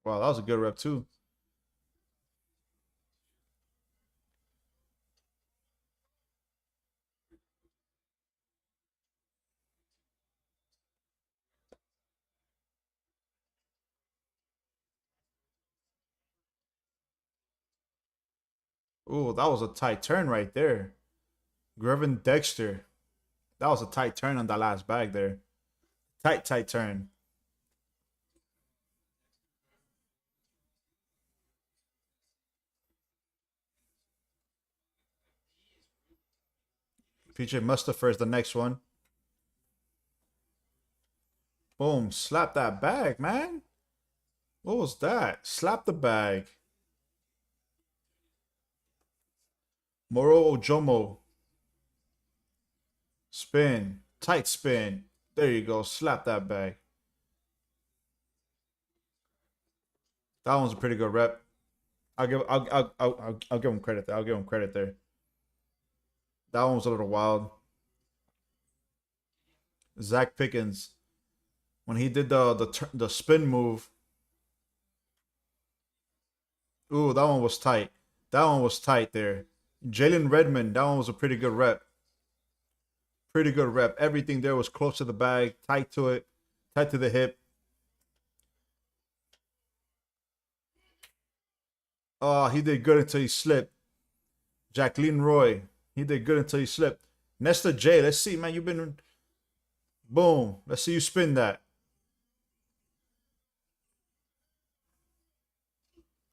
Wow, that was a good rep too. Oh, that was a tight turn right there. Grevin Dexter. That was a tight turn on that last bag there. Tight, tight turn. PJ Mustafa is the next one. Boom. Slap that bag, man. What was that? Slap the bag. Moro Ojomo. Spin. Tight spin. There you go. Slap that bag. That one's a pretty good rep. I'll give him credit there. I'll give him credit there. That one was a little wild. Zach Pickens when he did the spin move. Ooh, that one was tight. That one was tight there. Jalen Redmond, that one was a pretty good rep. Pretty good rep. Everything there was close to the bag, tight to it, tight to the hip. Oh, he did good until he slipped. Jacqueline Roy, he did good until he slipped. Nesta J, let's see, man. You've been boom. Let's see you spin that.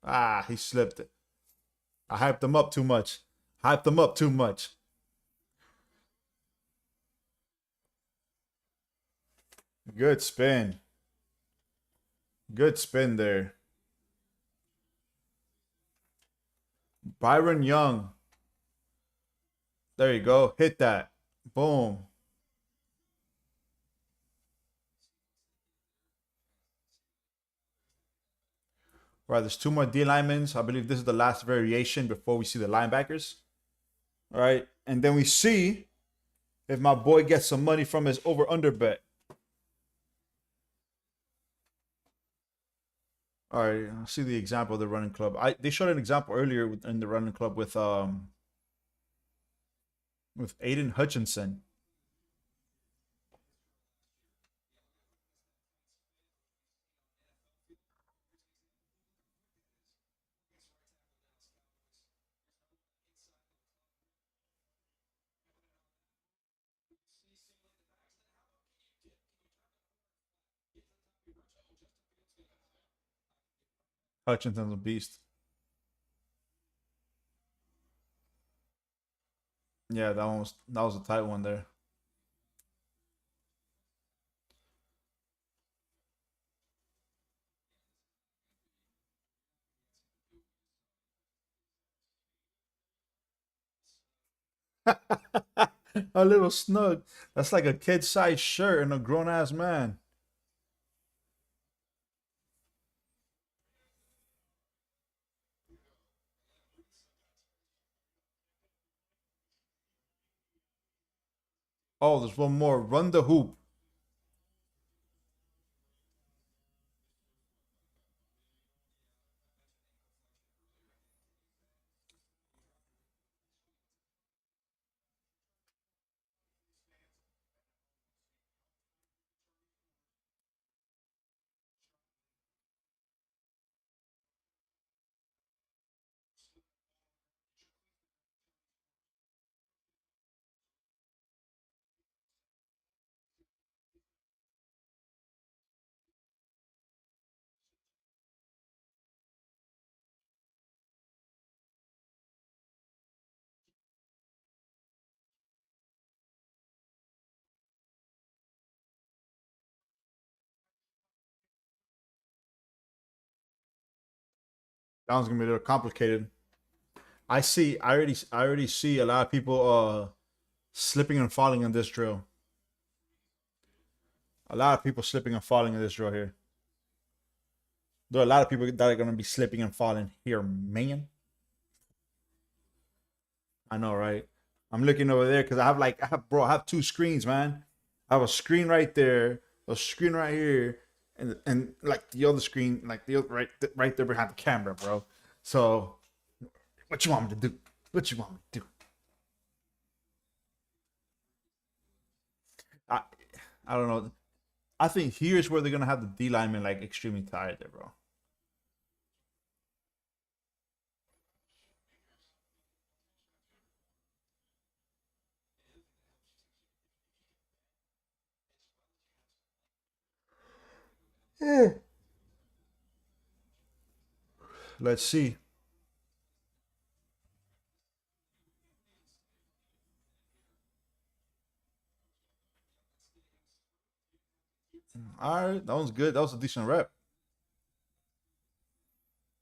Ah, he slipped it. I hyped him up too much. Hyped him up too much. Good spin. Good spin there. Byron Young. There you go. Hit that. Boom. Right, there's two more D linemen. I believe this is the last variation before we see the linebackers. All right, and then we see if my boy gets some money from his over under bet. All right, see the example of the running club. They showed an example earlier in the running club with Aiden Hutchinson. Hutchinson's a beast. Yeah, that was a tight one there. A little snug. That's like a kid size shirt and a grown ass man. Oh, there's one more. Run the hoop. That one's gonna be a little complicated. I already see a lot of people slipping and falling in this drill. A lot of people slipping and falling in this drill here. There are a lot of people that are gonna be slipping and falling here, man. I know, right? I'm looking over there because I have two screens, man. I have a screen right there, a screen right here, and like the other screen, like the right there behind the camera, bro. So, what you want me to do? What you want me to do? I I don't know. I think here's where they're gonna have the D lineman like extremely tired there, bro. Let's see. All right, that was good. That was a decent rep.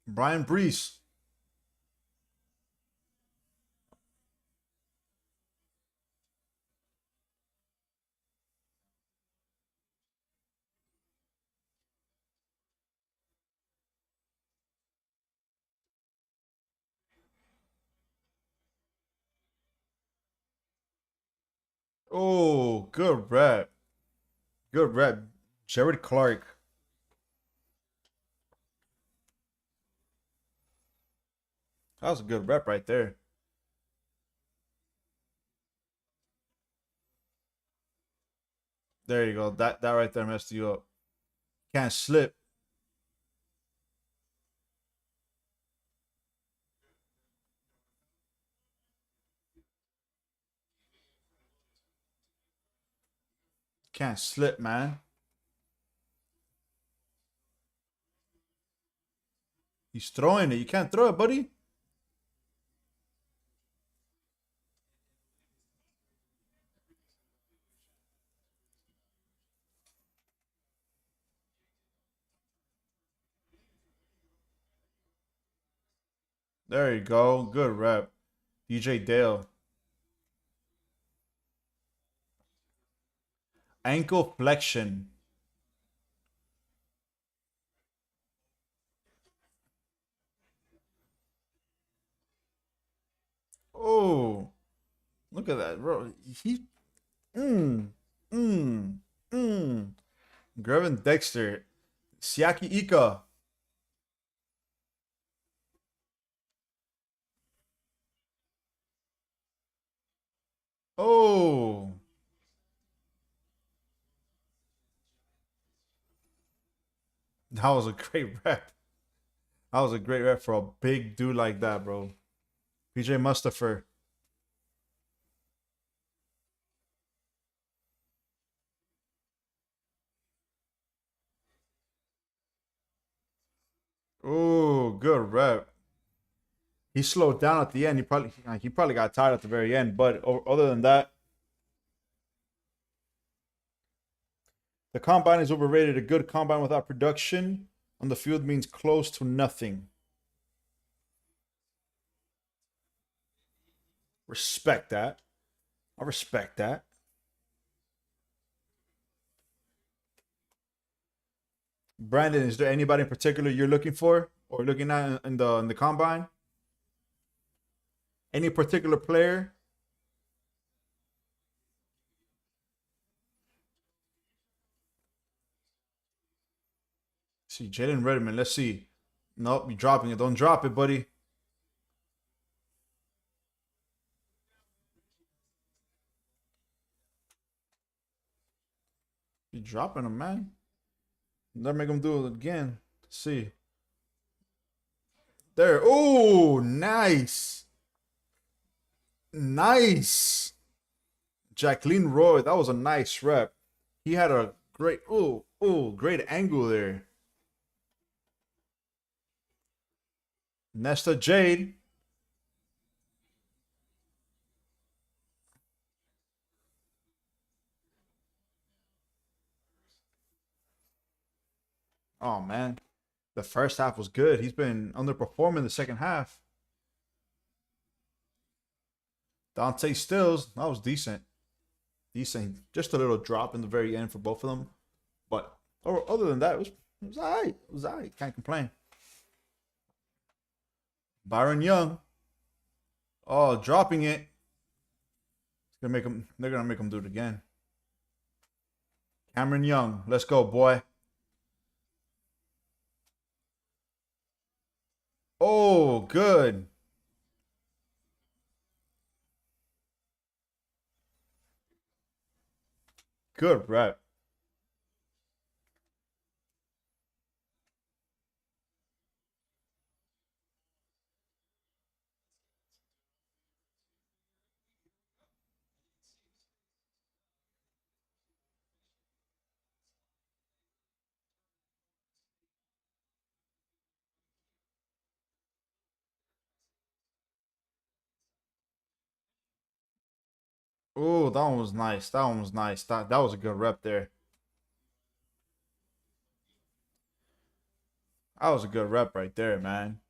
Brian Brees. Oh, good rep. Good rep. Jared Clark. That was a good rep right there. There you go. That right there messed you up. Can't slip. Can't slip, man. He's throwing it. You can't throw it, buddy. There you go. Good rep. DJ Dale. Ankle flexion. Oh, look at that, bro. He, mm, mm, mm. Grevin Dexter. Siaki Ika. Oh, that was a great rep. That was a great rep for a big dude like that, bro. PJ Mustafer. Oh, good rep. He slowed down at the end. He probably got tired at the very end. But other than that, the combine is overrated. A good combine without production on the field means close to nothing. Respect that. I respect that. Brandon, is there anybody in particular you're looking for or looking at in the combine? Any particular player? See, Jalen Redmond. Let's see. Nope, you're dropping it. Don't drop it, buddy. You're dropping him, man. Never make him do it again. Let's see. There. Oh, nice. Nice. Jacqueline Roy. That was a nice rep. He had a great angle there. Nesta Jade. Oh man, the first half was good. He's been underperforming the second half. Dante Stills, that was decent. Decent. Just a little drop in the very end for both of them. But other than that, it was alright. It was alright. Can't complain. Byron Young. Oh, dropping it. It's gonna make him. They're gonna make him do it again. Cameron Young. Let's go, boy. Oh, good. Good rep. Oh, that one was nice. That one was nice. That was a good rep there. That was a good rep right there, man.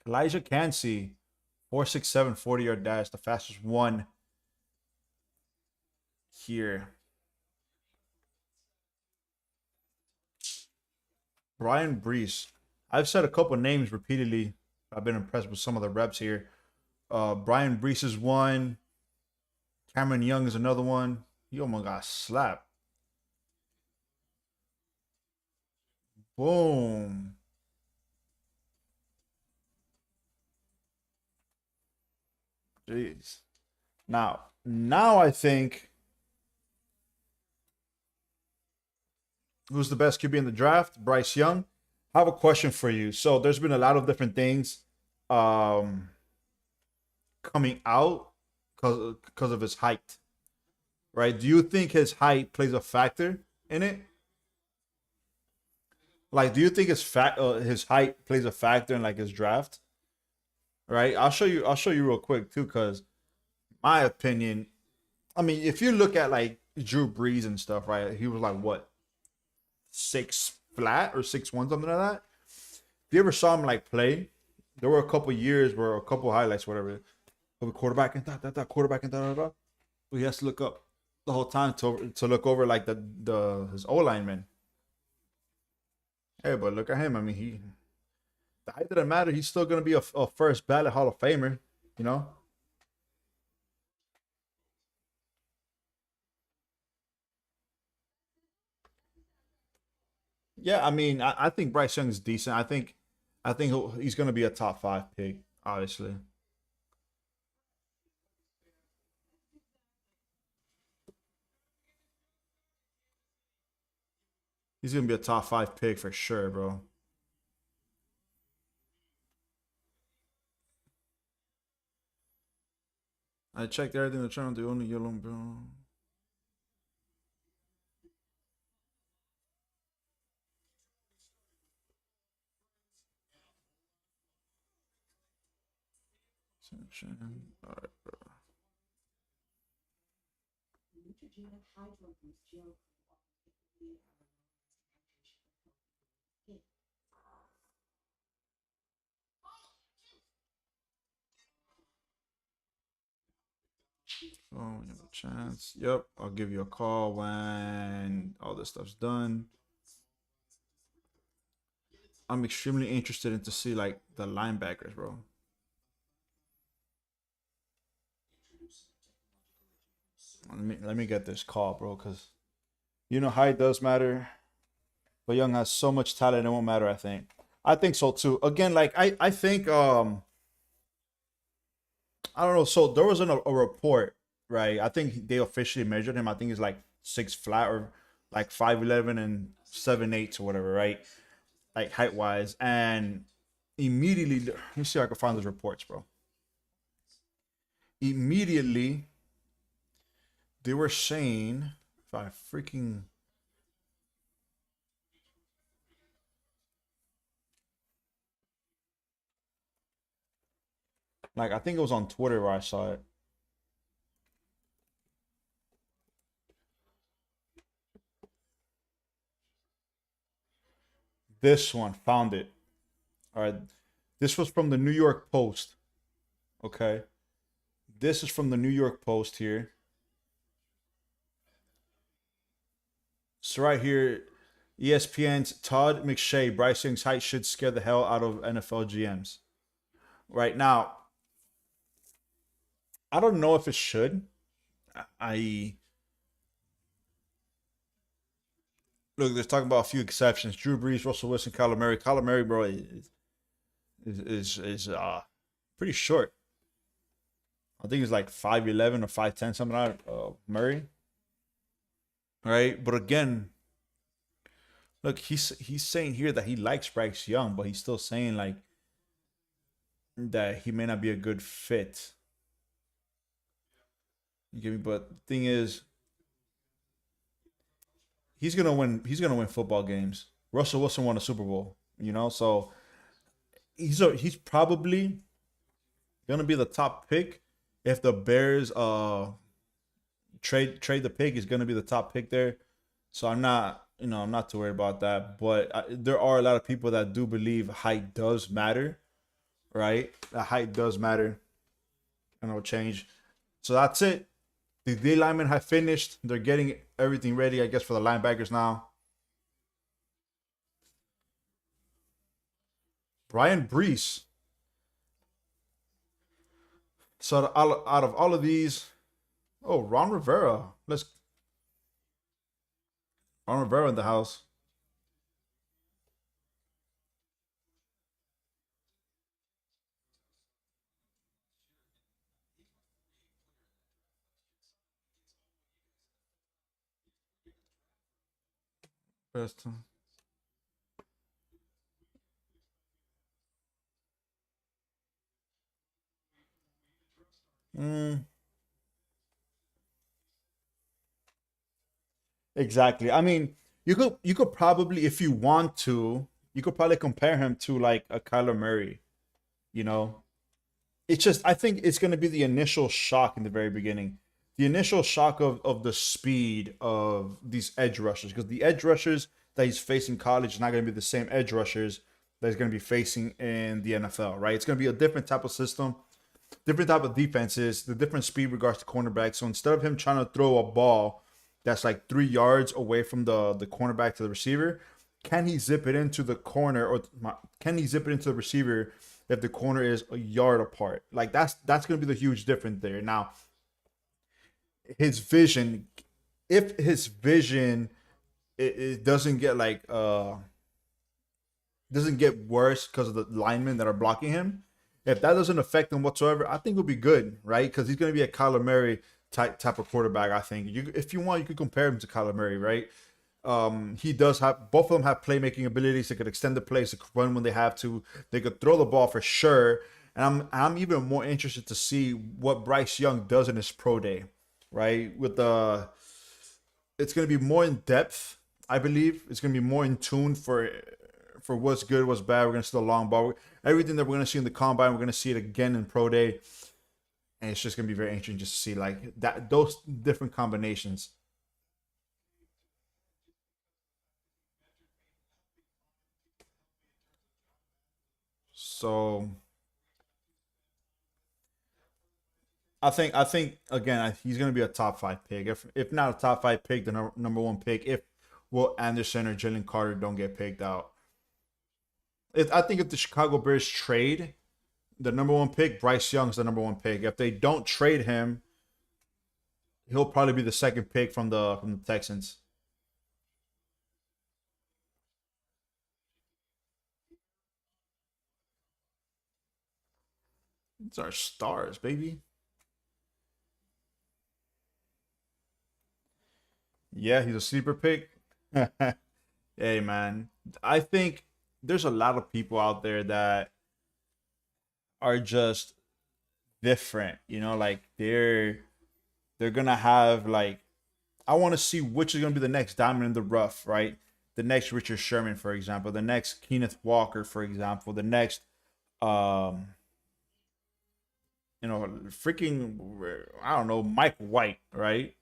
Elijah Cansey, 4.67 40-yard dash, the fastest one here. Brian Brees. I've said a couple names repeatedly. I've been impressed with some of the reps here. Brian Brees is one. Cameron Young is another one. He almost got slapped. Boom. Jeez. Now I think who's the best QB in the draft? Bryce Young. I have a question for you. So there's been a lot of different things um coming out because of his height, right? Do you think his height plays a factor in it? Like, do you think his height plays a factor in like his draft? Right? I'll show you. I'll show you real quick too, because my opinion. I mean, if you look at like Drew Brees and stuff, right? He was like what 6 flat or 6'1", something like that. If you ever saw him like play, there were a couple years where a couple highlights, whatever, of a quarterback and that quarterback and da. He has to look up the whole time to look over like the his O lineman. Hey, but look at him. I mean, the height didn't matter. He's still gonna be a first ballot Hall of Famer. You know? Yeah. I mean, I think Bryce Young's decent. I think he's gonna be a top 5 pick. Obviously, he's gonna be a top 5 pick for sure, bro. I checked everything. The channel, the only yellow, bro. All right. Oh, when you have a chance. Yep, I'll give you a call when all this stuff's done. I'm extremely interested in to see like the linebackers, bro. Let me get this call, bro, because you know height does matter, but Young has so much talent it won't matter. I think so too. Again, like I think I don't know. So there was a report, right? I think they officially measured him. I think he's like 6 flat or like 5'11" and 7'8" or whatever, right? Like height wise, and immediately let me see if I can find those reports, bro. Immediately they were saying if I freaking like I think it was on Twitter where I saw it. This one found it. All right. This was from the New York Post. Okay. This is from the New York Post here. So right here, ESPN's Todd McShay, Bryce Young's height should scare the hell out of NFL GMs. Right now, I don't know if it should. I look. There's talking about a few exceptions: Drew Brees, Russell Wilson, Kyler Murray. Kyler Murray, bro, is pretty short. I think he's like 5'11" or 5'10", something like that. Murray, right? But again, look, he's saying here that he likes Bryce Young, but he's still saying like that he may not be a good fit. You get me? But the thing is, he's gonna win. He's gonna win football games. Russell Wilson won a Super Bowl. So he's probably gonna be the top pick if the Bears trade the pick. He's gonna be the top pick there. So I'm not too worried about that. But there are a lot of people that do believe height does matter, right? The height does matter, and it'll change. So that's it. The D linemen have finished. They're getting everything ready, I guess, for the linebackers now. Brian Brees. So out of all of these, oh, Ron Rivera. Ron Rivera in the house. Best. Mm, exactly. I mean, you could probably, if you want to, you could probably compare him to like a Kyler Murray. You know, it's just I think it's going to be the initial shock in the very beginning, the initial shock of the speed of these edge rushers, because the edge rushers that he's facing in college is not going to be the same edge rushers that he's going to be facing in the NFL, right? It's going to be a different type of system, different type of defenses, the different speed regards to cornerback. So instead of him trying to throw a ball that's like 3 yards away from the cornerback to the receiver, can he zip it into the corner, or can he zip it into the receiver if the corner is a yard apart? Like that's going to be the huge difference there. Now, his vision, if his vision it doesn't get like doesn't get worse because of the linemen that are blocking him, if that doesn't affect him whatsoever, I think he'll be good, right? Because he's going to be a Kyler Murray type of quarterback. I think if you want, you could compare him to Kyler Murray, right? He does have, both of them have playmaking abilities. They could extend the plays, they could run when they have to. They could throw the ball for sure. And I'm even more interested to see what Bryce Young does in his pro day, right? With the It's going to be more in depth. I believe it's going to be more in tune for what's good, what's bad. We're going to see the long ball. Everything that we're going to see in the combine, we're going to see it again in pro day, and it's just going to be very interesting just to see like that, those different combinations. So I think again he's going to be a top five pick. If not a top five pick, the number one pick. If Will Anderson or Jalen Carter don't get picked out, I think if the Chicago Bears trade the number one pick, Bryce Young's the number one pick. If they don't trade him, he'll probably be the second pick from the Texans. It's our stars, baby. Yeah, he's a sleeper pick. Hey man, I think there's a lot of people out there that are just different. Like they're gonna have like, I want to see which is gonna be the next diamond in the rough, right? The next Richard Sherman, for example, the next Kenneth Walker, for example, the next um freaking, I don't know, Mike White, right?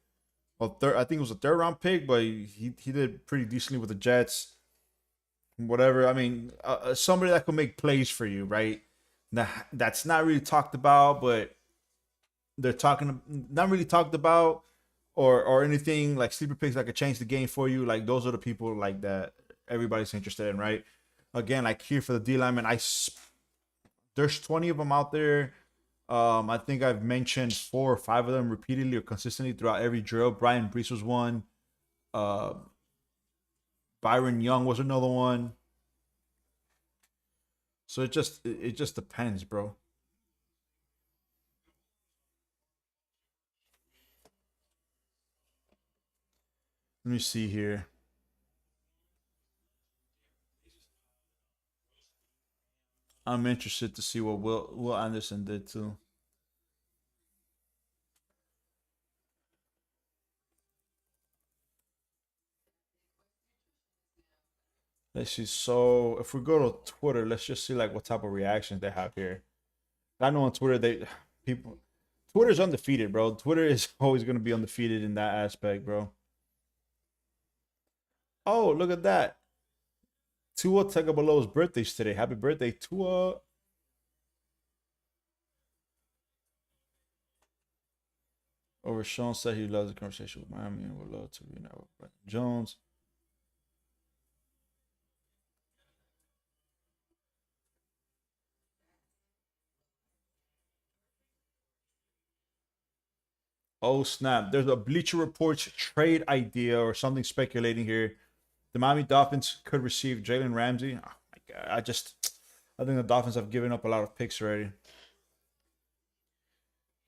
Well, I think it was a third round pick, but he did pretty decently with the Jets. Whatever. I mean, somebody that could make plays for you, right? That's not really talked about, but they're talking not really talked about, or anything like sleeper picks that could change the game for you. Like those are the people like that everybody's interested in, right? Again, like here for the D lineman, there's 20 of them out there. I think I've mentioned four or five of them repeatedly or consistently throughout every drill. Brian Brees was one. Uh, Byron Young was another one. So it just depends, bro. Let me see here. I'm interested to see what Will Anderson did too. Let's see. So if we go to Twitter, let's just see like what type of reactions they have here. I know on Twitter people Twitter's undefeated, bro. Twitter is always gonna be undefeated in that aspect, bro. Oh, look at that. Tua Tagovailoa's birthday's today. Happy birthday, Tua. Over Sean said he loves the conversation with Miami and would love to reunite with Brandon Jones. Oh snap! There's a Bleacher Reports trade idea or something speculating here. The Miami Dolphins could receive Jalen Ramsey. Oh my god! I think the Dolphins have given up a lot of picks already,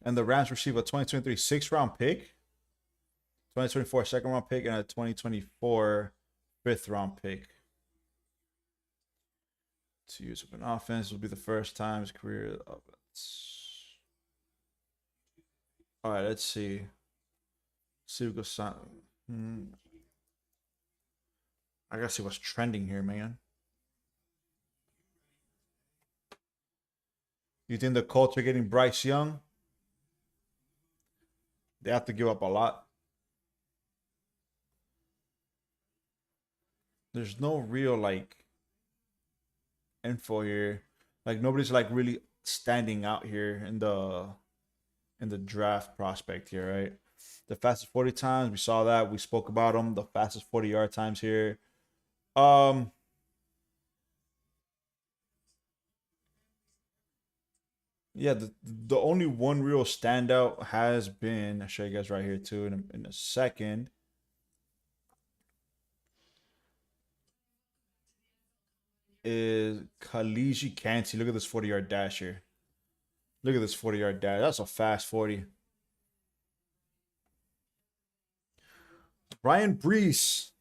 and the Rams receive a 2023 sixth round pick, 2024 second round pick, and a 2024 fifth round pick to use up an offense. Will be the first time his career. All right, let's see. See what goes. I gotta see what's trending here, man. You think the Colts are getting Bryce Young? They have to give up a lot. There's no real like info here. Like nobody's like really standing out here in the draft prospect here, right? The fastest 40 times, we saw that. We spoke about them. The fastest 40-yard times here. Um, yeah, the only one real standout has been, I'll show you guys right here too in a second. Is Khaliji Kansi. Look at this 40-yard dash here. Look at this 40-yard dash. That's a fast 40. Ryan Brees.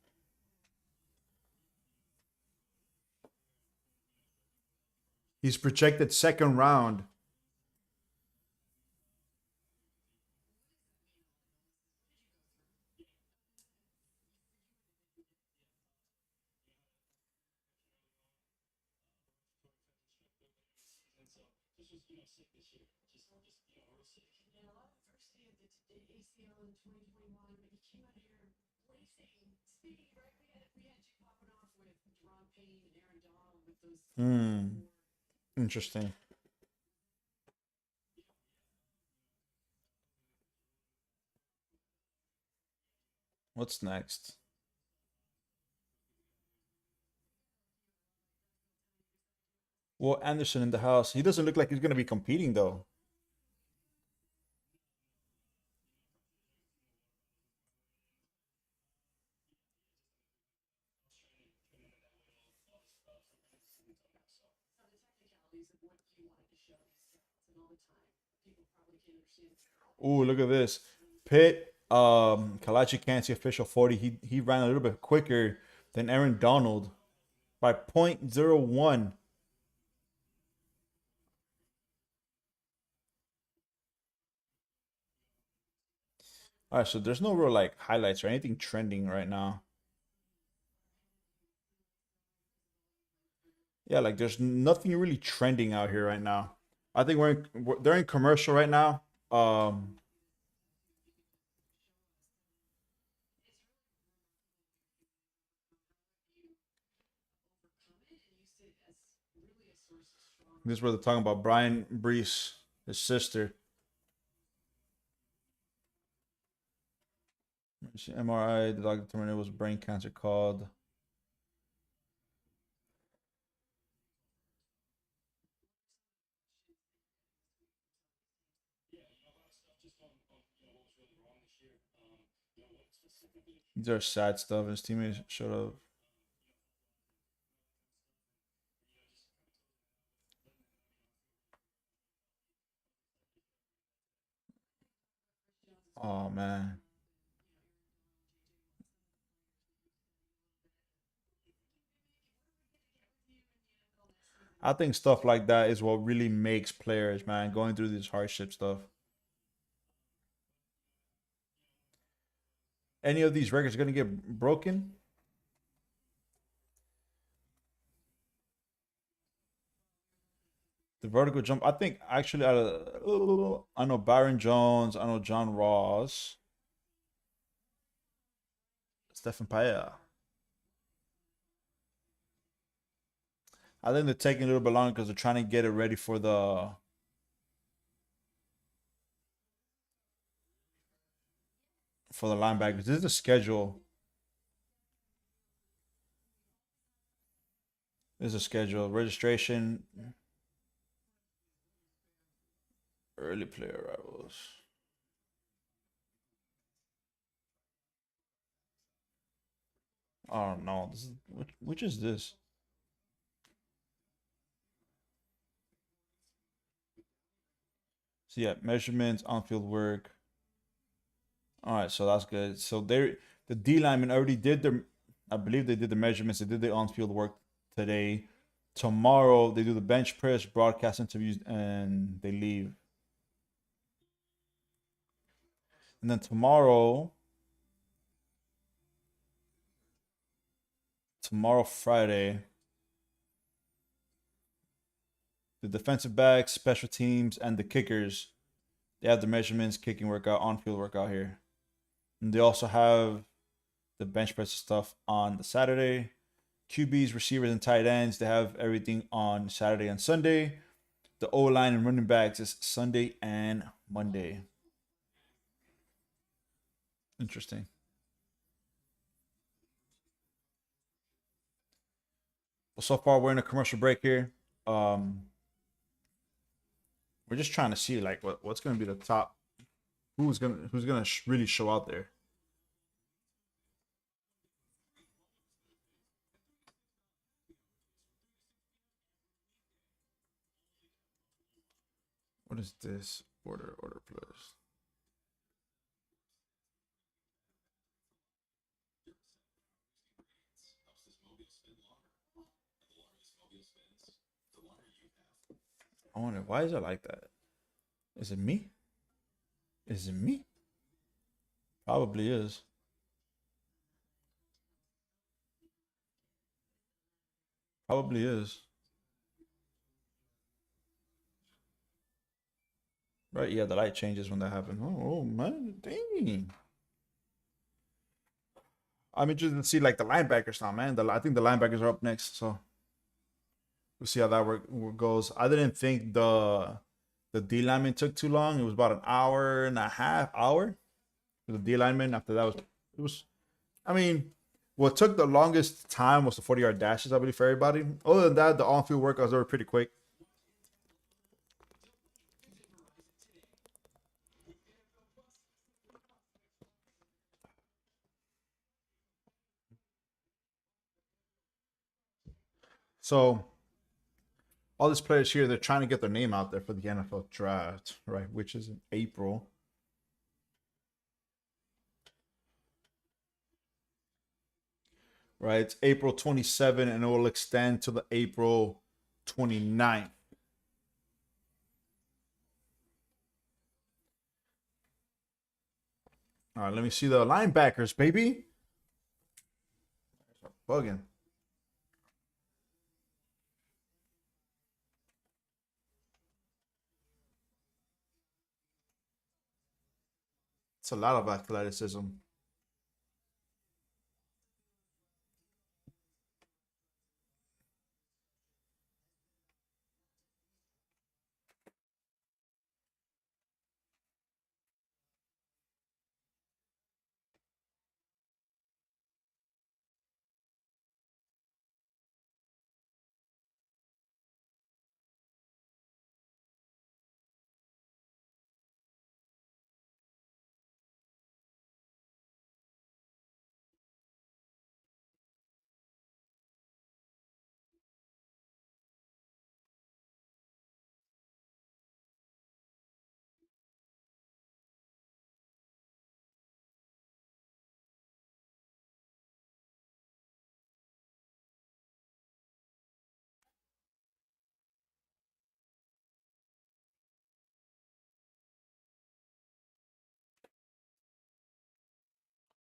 He's projected second round. Hmm. Interesting. What's next? Well, Anderson in the house. He doesn't look like he's gonna be competing though. Ooh, look at this. Pitt, Kalachi Kansi official 40. He ran a little bit quicker than Aaron Donald by 0.01. All right, so there's no real like highlights or anything trending right now. Yeah, like there's nothing really trending out here right now. I think they're in commercial right now. This is where they're talking about Brian Brees, his sister. MRI, the doctor determined it was brain cancer called. These are sad stuff. His teammates showed up. Oh man. I think stuff like that is what really makes players, man, going through this hardship stuff. Any of these records are gonna get broken? The vertical jump. I think actually, I know Byron Jones. I know John Ross. Stephen Paella. I think they're taking a little bit longer because they're trying to get it ready for the linebackers. This is the schedule. This is a schedule. Registration. Early player arrivals. I don't know. This is which is this? So yeah, measurements, on-field work. All right, so that's good. So they the D lineman already did their I believe they did the measurements. They did the on-field work today. Tomorrow they do the bench press, broadcast interviews, and they leave. And then tomorrow Friday, the defensive backs, special teams, and the kickers, they have the measurements, kicking workout, on-field workout here. And they also have the bench press stuff on the Saturday. QBs, receivers, and tight ends, they have everything on Saturday and Sunday. The O line and running backs is Sunday and Monday. Interesting. Well, so far we're in a commercial break here. Um, we're just trying to see like what's going to be the top, who's gonna really show out there. What is this? Order plus. I wonder why is it like that? Is it me? Is it me? Probably is. Probably is. Right? Yeah, the light changes when that happens. Oh man, dang. I'm interested to see like the linebackers now, man. I think the linebackers are up next, so we'll see how that goes. I didn't think the D lineman took too long. It was about an hour and a half hour for the D lineman. After that was it was. I mean, what took the longest time was the 40-yard dashes, I believe, for everybody. Other than that, the on-field workouts were pretty quick. So all these players here, they're trying to get their name out there for the NFL draft, right? Which is in April. Right? It's April 27 and it will extend to the April 29th. All right, let me see the linebackers, baby. Bugging. It's a lot of athleticism.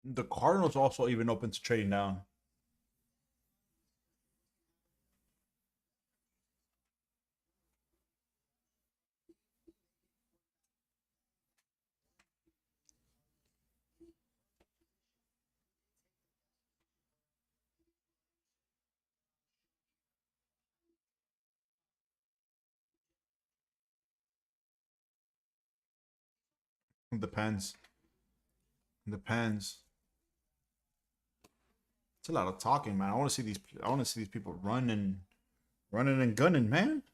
The Cardinals also even open to trading down. Depends. Depends. It's a lot of talking, man. I want to see these. I want to see these people running and gunning, man.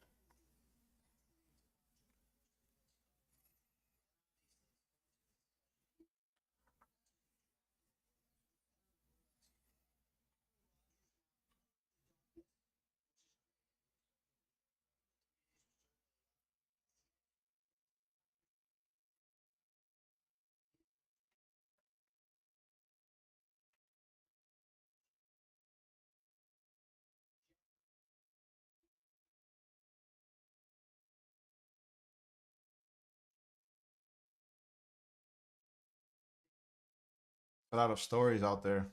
A lot of stories out there.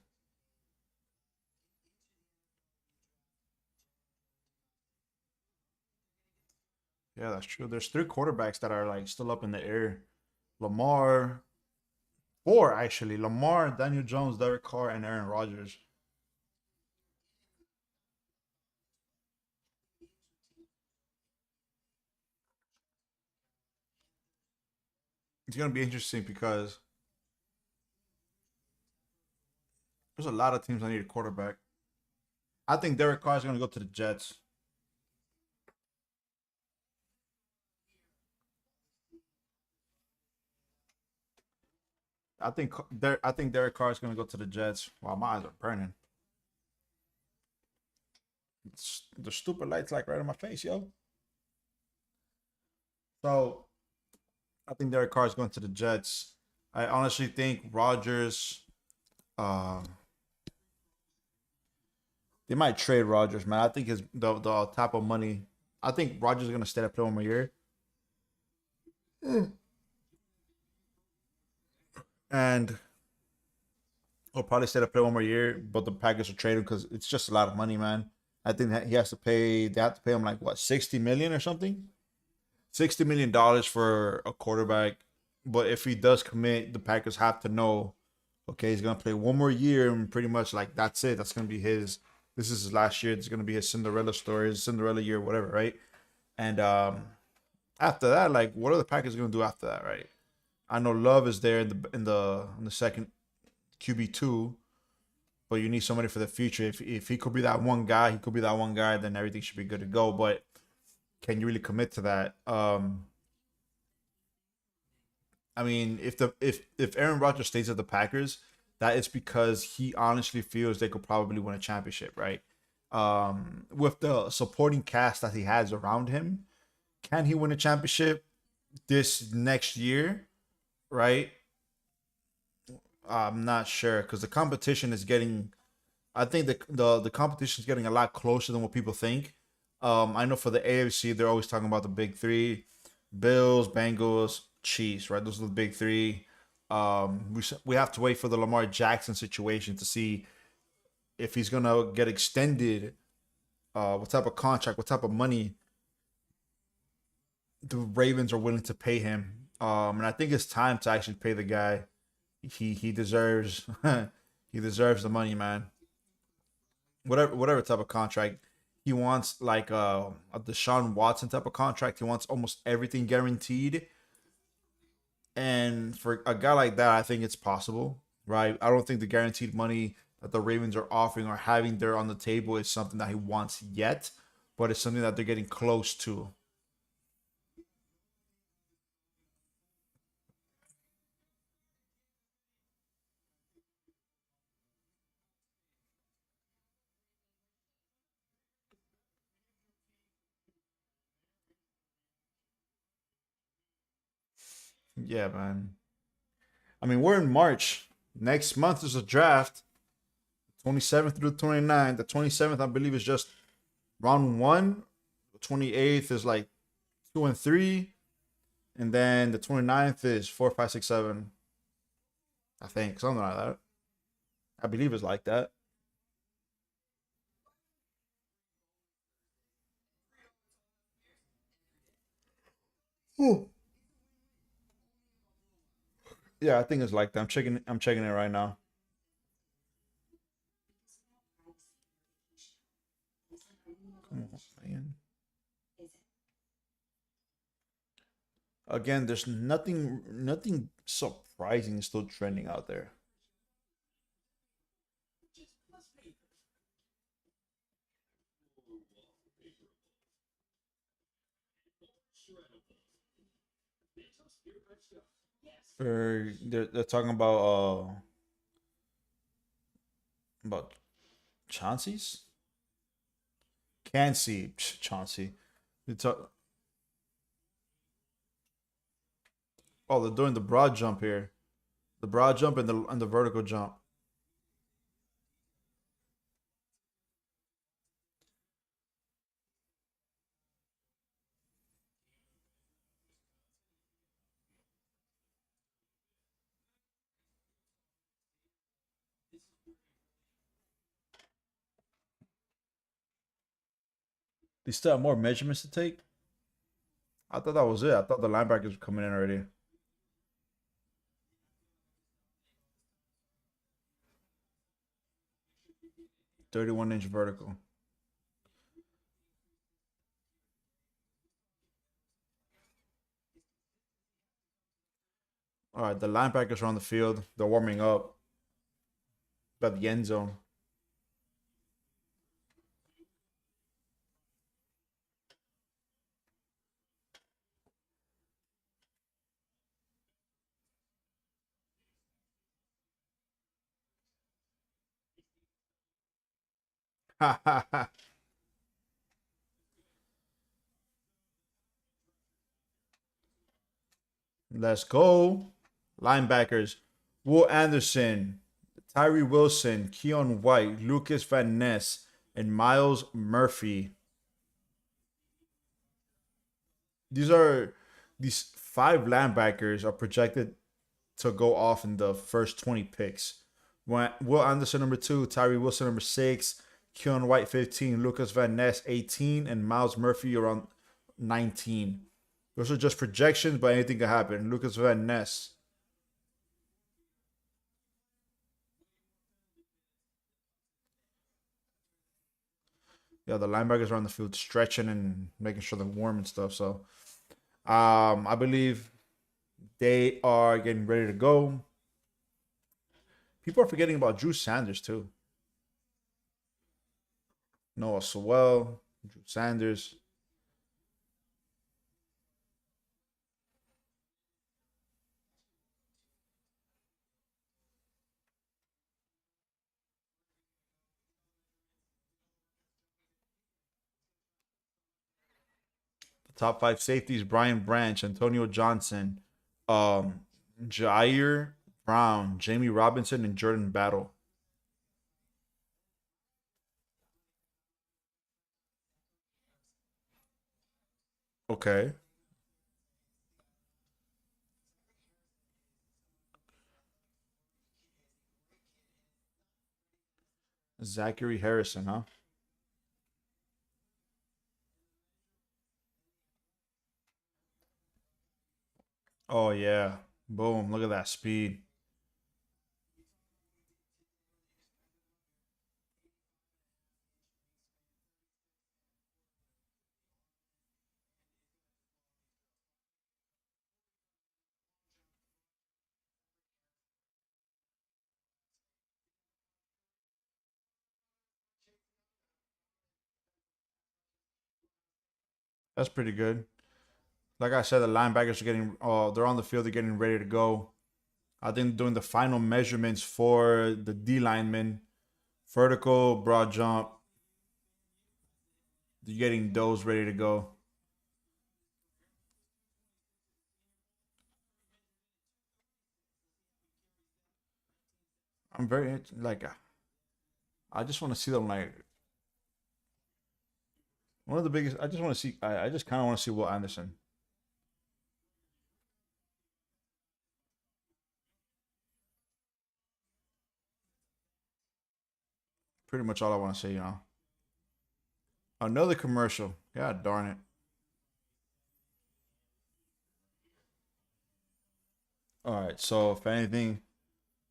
Yeah, that's true. There's three quarterbacks that are like still up in the air. Lamar, four actually. Lamar, Daniel Jones, Derek Carr, and Aaron Rodgers. It's gonna be interesting because there's a lot of teams that need a quarterback. I think Derek Carr is gonna go to the Jets. I think Derek Carr is gonna go to the Jets. Wow, my eyes are burning. The stupid lights like right in my face, yo. So I think Derek Carr is going to the Jets. I honestly think Rodgers. Uh, they might trade Rodgers, man. I think his the type of money. I think Rodgers is gonna stay up play one more year, and he'll probably stay up play one more year. But the Packers will trade him because it's just a lot of money, man. I think that he has to pay. They have to pay him like what 60 million or something. $60 million for a quarterback. But if he does commit, the Packers have to know, okay, he's gonna play one more year and pretty much like that's it. That's gonna be his. This is his last year. It's gonna be his Cinderella story, his Cinderella year, whatever, right? And after that, like, what are the Packers gonna do after that, right? I know Love is there in the second QB2, but you need somebody for the future. If he could be that one guy, he could be that one guy. Then everything should be good to go. But can you really commit to that? I mean, if Aaron Rodgers stays at the Packers, that is because he honestly feels they could probably win a championship, right? With the supporting cast that he has around him, can he win a championship this next year? Right? I'm not sure because the competition is getting. I think the competition is getting a lot closer than what people think. I know for the AFC, they're always talking about the big three: Bills, Bengals, Chiefs. Right? Those are the big three. We have to wait for the Lamar Jackson situation to see if he's gonna get extended. What type of contract? What type of money the Ravens are willing to pay him? And I think it's time to actually pay the guy. He deserves he deserves the money, man. Whatever type of contract he wants, like a Deshaun Watson type of contract. He wants almost everything guaranteed. And for a guy like that, I think it's possible, right? I don't think the guaranteed money that the Ravens are offering or having there on the table is something that he wants yet, but it's something that they're getting close to. Yeah, man. I mean, we're in March. Next month is a draft. 27th through the 29th. The 27th, I believe, is just round one. The 28th is like two and three. And then the 29th is four, five, six, seven. I think something like that. I believe it's like that. Ooh. Yeah, I think it's like that. I'm checking it right now. Come on, man. Again, there's nothing surprising still trending out there. They're talking about Chauncey's. Can see Chauncey. They talk, oh, they're doing the broad jump here. The broad jump and the vertical jump. They still have more measurements to take. I thought that was it. I thought the linebackers were coming in already. 31-inch vertical. All right, the linebackers are on the field. They're warming up. Got the end zone. Let's go. Linebackers. Will Anderson, Tyree Wilson, Keon White, Lucas Van Ness, and Miles Murphy. These are these five linebackers are projected to go off in the first 20 picks. Will Anderson number 2, Tyree Wilson number 6, Keon White 15, Lucas Van Ness 18, and Miles Murphy around 19. Those are just projections, but anything can happen. Lucas Van Ness. Yeah, the linebackers are on the field stretching and making sure they're warm and stuff. So I believe they are getting ready to go. People are forgetting about Drew Sanders too. Noah Sewell, Drew Sanders. The top five safeties: Brian Branch, Antonio Johnson, um, Jair Brown, Jamie Robinson, and Jordan Battle. Okay. Zachary Harrison, huh? Oh yeah. Boom. Look at that speed. That's pretty good. Like I said, the linebackers are getting they're on the field, they're getting ready to go. I think doing the final measurements for the D linemen, vertical, broad jump, they're getting those ready to go. I'm very like I just want to see them like one of the biggest. I just want to see. I just kind of want to see Will Anderson. Pretty much all I want to see. Another commercial. God darn it. All right. So if anything,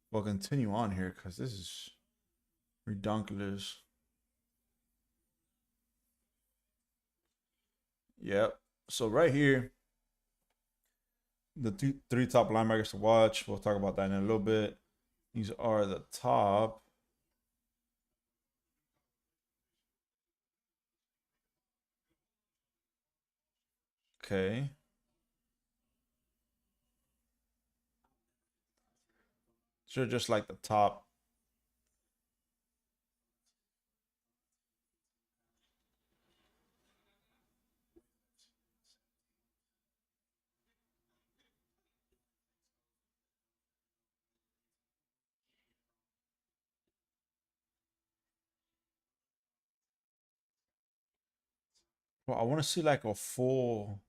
we'll continue on here because this is redonkulous. Yep. So right here, the three top linebackers to watch. We'll talk about that in a little bit. These are the top. Okay. So just like the top. Well, I want to see like a full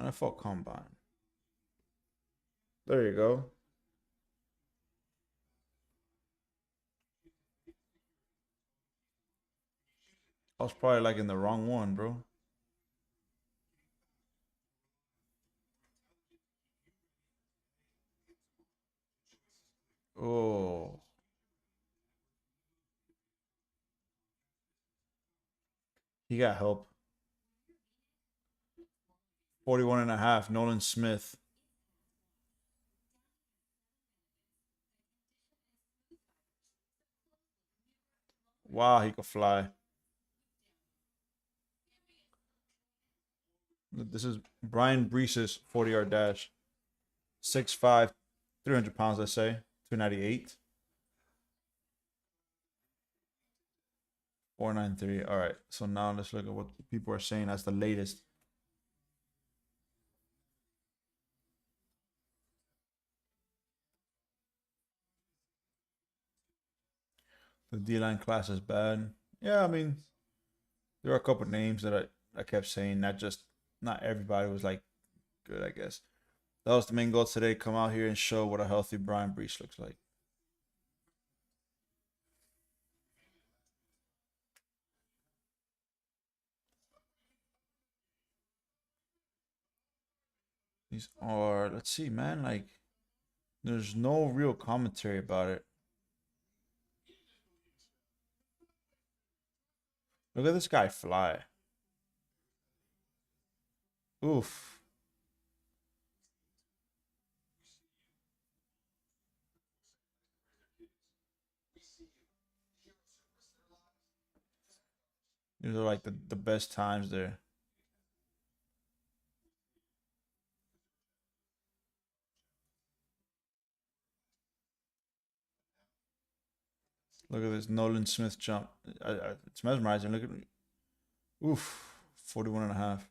NFL combine. There you go. I was probably like in the wrong one, bro. Oh, he got help. 41 and a half. Nolan Smith. Wow, he could fly. This is Brian Brees's 40-yard dash. 6'5", 300 pounds, let's say. 298. 493. All right. So now let's look at what people are saying as the latest. The D line class is bad. Yeah, I mean, there are a couple names that I kept saying. Not everybody was like good, I guess. That was the main goal today. Come out here and show what a healthy Brian Brees looks like. These are, let's see, man, like, there's no real commentary about it. Look at this guy fly. Oof. These are like the best times there. Look at this Nolan Smith jump. It's mesmerizing. Look at me. Oof. 41 and a half.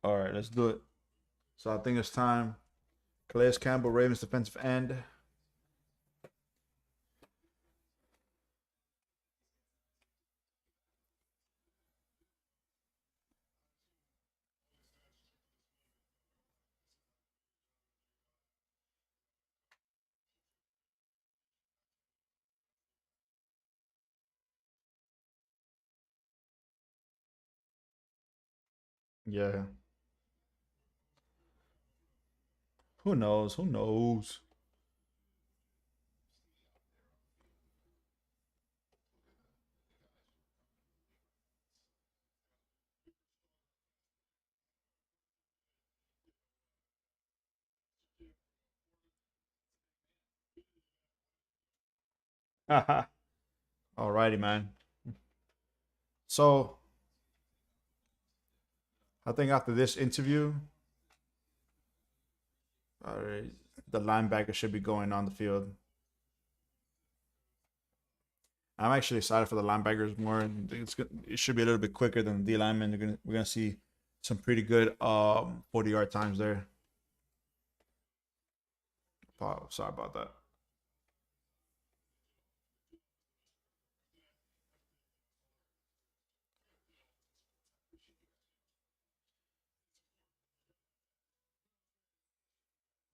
All right, let's do it. So I think it's time. Calais Campbell, Ravens defensive end. Yeah. Who knows? Who knows? Alrighty, man. So I think after this interview, uh, the linebacker should be going on the field. I'm actually excited for the linebackers more. It should be a little bit quicker than the D linemen. We're gonna see some pretty good 40-yard times there. Oh, sorry about that.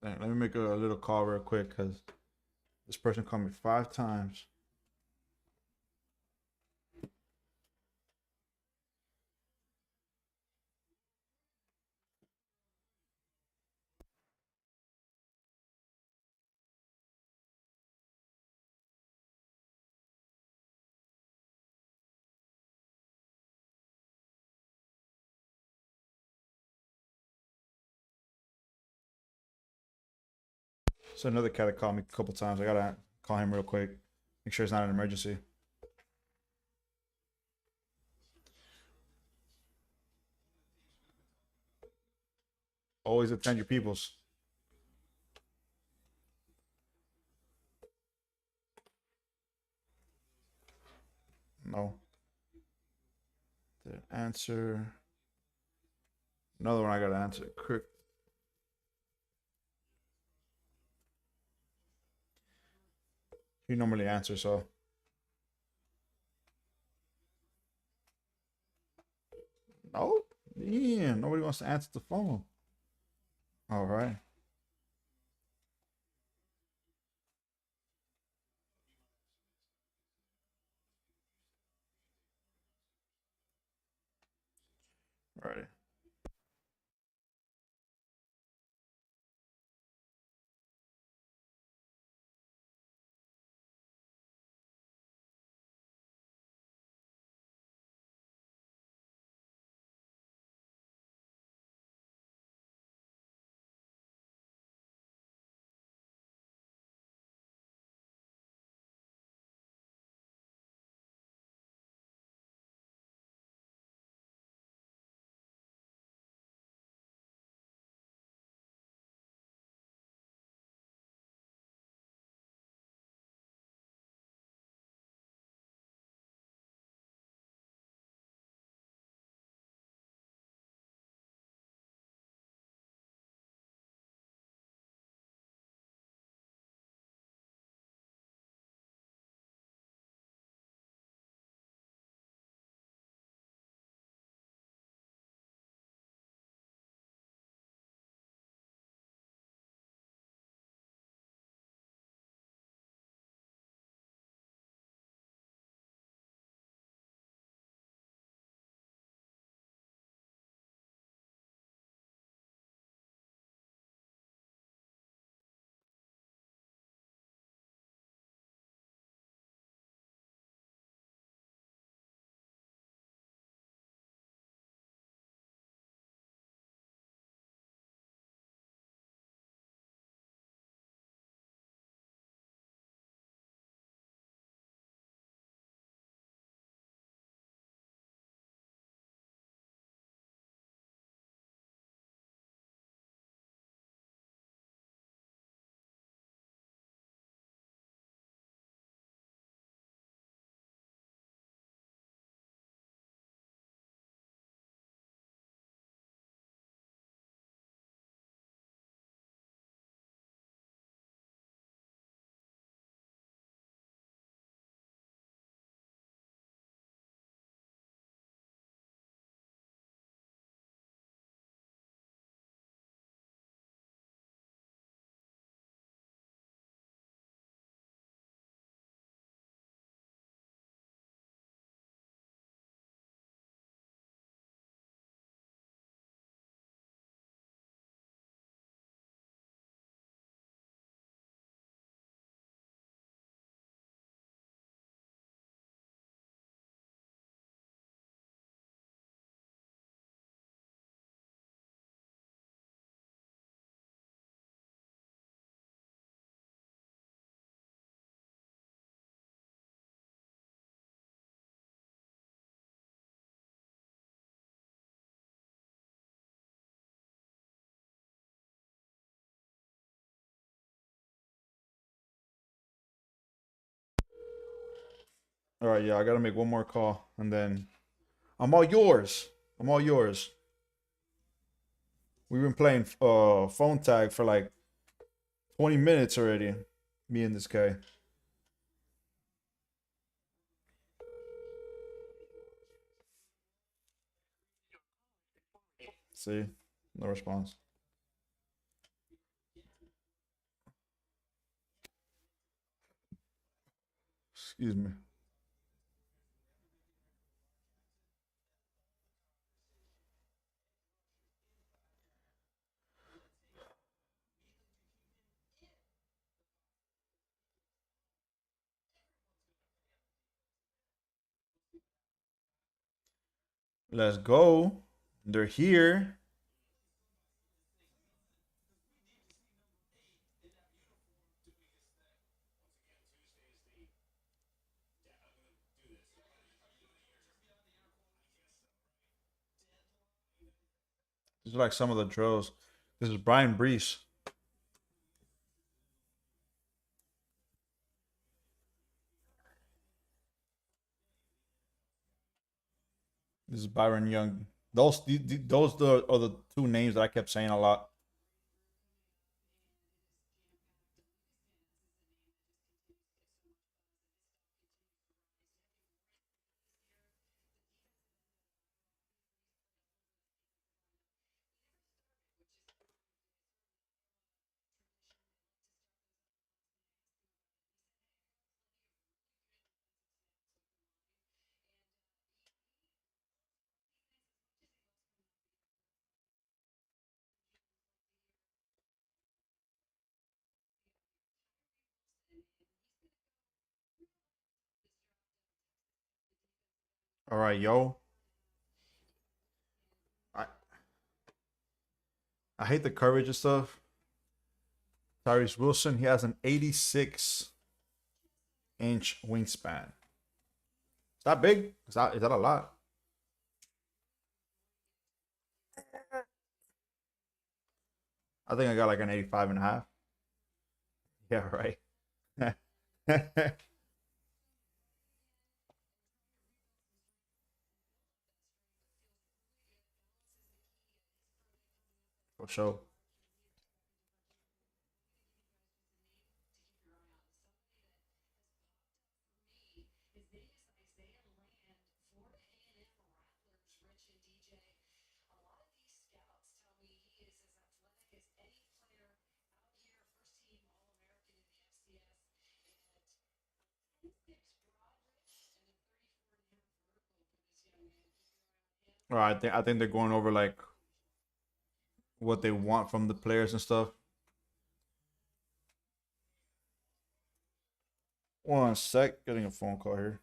Let me make a little call real quick because this person called me 5 times. So another cat that called me a couple times. I gotta call him real quick. Make sure it's not an emergency. Always attend your peoples. No. answer. Another one I gotta answer. Quick. He normally answers, so. Oh, yeah. Nobody wants to answer the phone. All right. All right. All right. Yeah, I gotta make one more call, and then I'm all yours. I'm all yours. We've been playing phone tag for like 20 minutes already. Me and this guy. See, no response. Excuse me. Let's go. They're here. These are like some of the drills. This is Brian Brees. This is Byron Young. Those are the two names that I kept saying a lot. All right, yo. I I hate the coverage and stuff. Tyrese Wilson, he has an 86-inch wingspan. Is that big? Is that a lot? I think I got like an 85 and a half. Yeah, right. For sure. All right, I think they're going over like what they want from the players and stuff. One sec, getting a phone call here.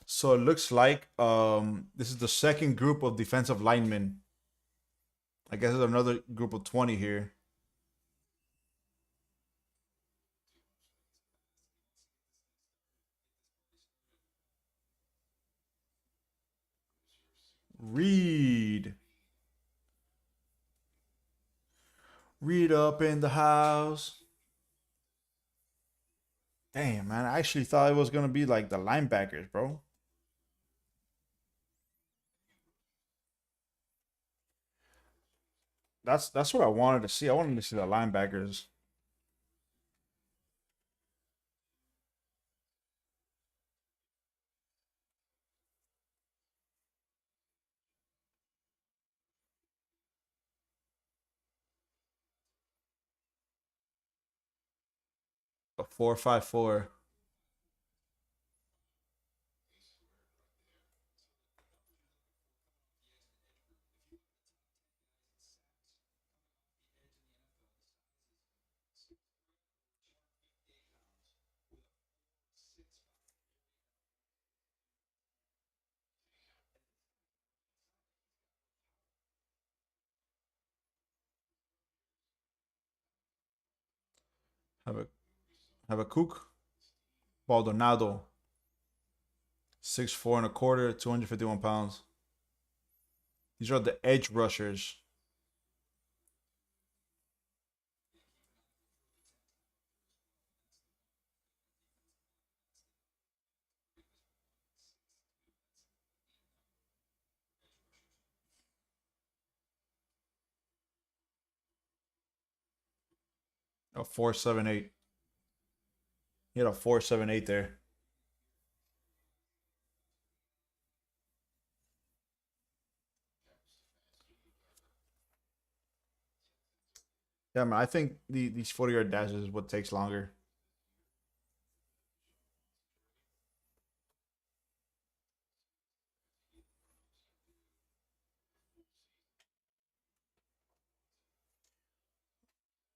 So it looks like this is the second group of defensive linemen. I guess there's another group of 20 here. Reed. Reed up in the house. Damn, man. I actually thought it was gonna be like the linebackers, bro. That's what I wanted to see. I wanted to see the linebackers. A 4.54. Have a have a cook. Baldonado. 6'4" and a quarter, 251 pounds. These are the edge rushers. A 4.78. He had a 4.78 there. Yeah, man. I think these 40-yard dashes is what takes longer.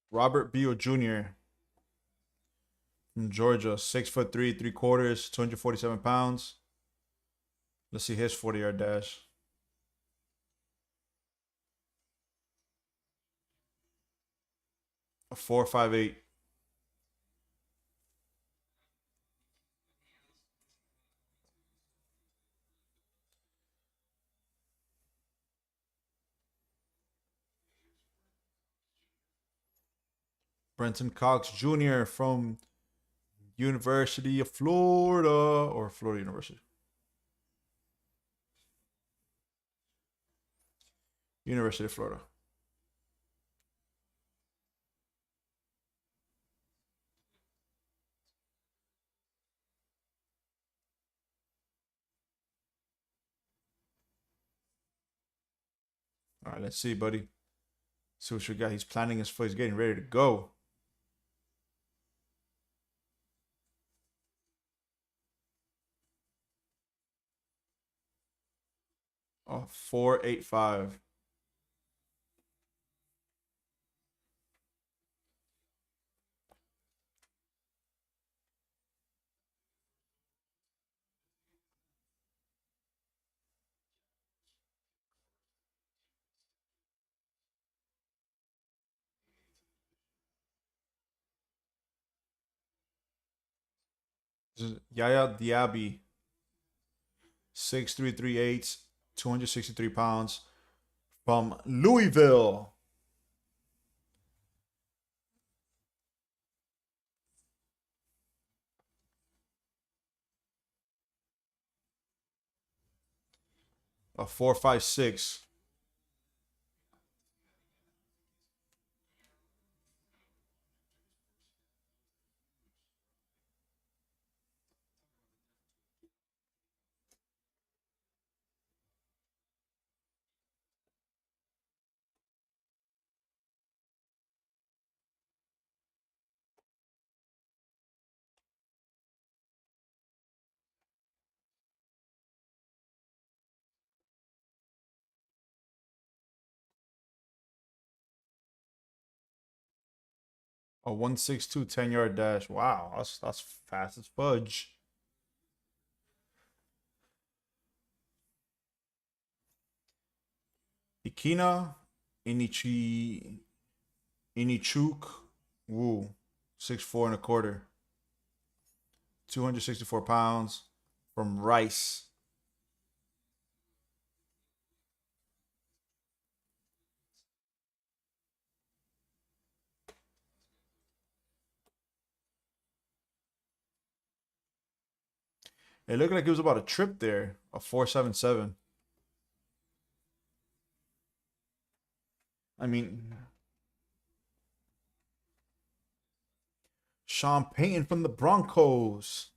Robert Beal Jr. from Georgia, 6'3", 3/4, 247 pounds. Let's see his 40-yard dash. A 4.58. Brenton Cox Jr. from University of Florida or Florida University. University of Florida. All right, let's see, buddy. See what you got. He's planning his foot. He's getting ready to go. Oh, 4.85. This is Yaya Diaby, 6'3", 263 pounds from Louisville. A 4.56. A 1.62 10-yard dash. Wow, that's fast as fudge. Ikina, Inichuk, woo, 6'4" and a quarter, 264 pounds from Rice. It looked like it was about a trip there, a 4.77. I mean, Sean Payton from the Broncos.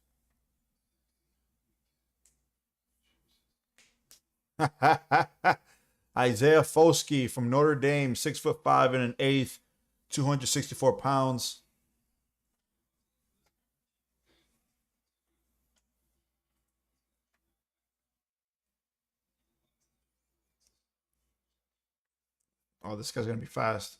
Isaiah Foskey from Notre Dame, 6'5" and an eighth, 264 pounds. Oh, this guy's gonna be fast.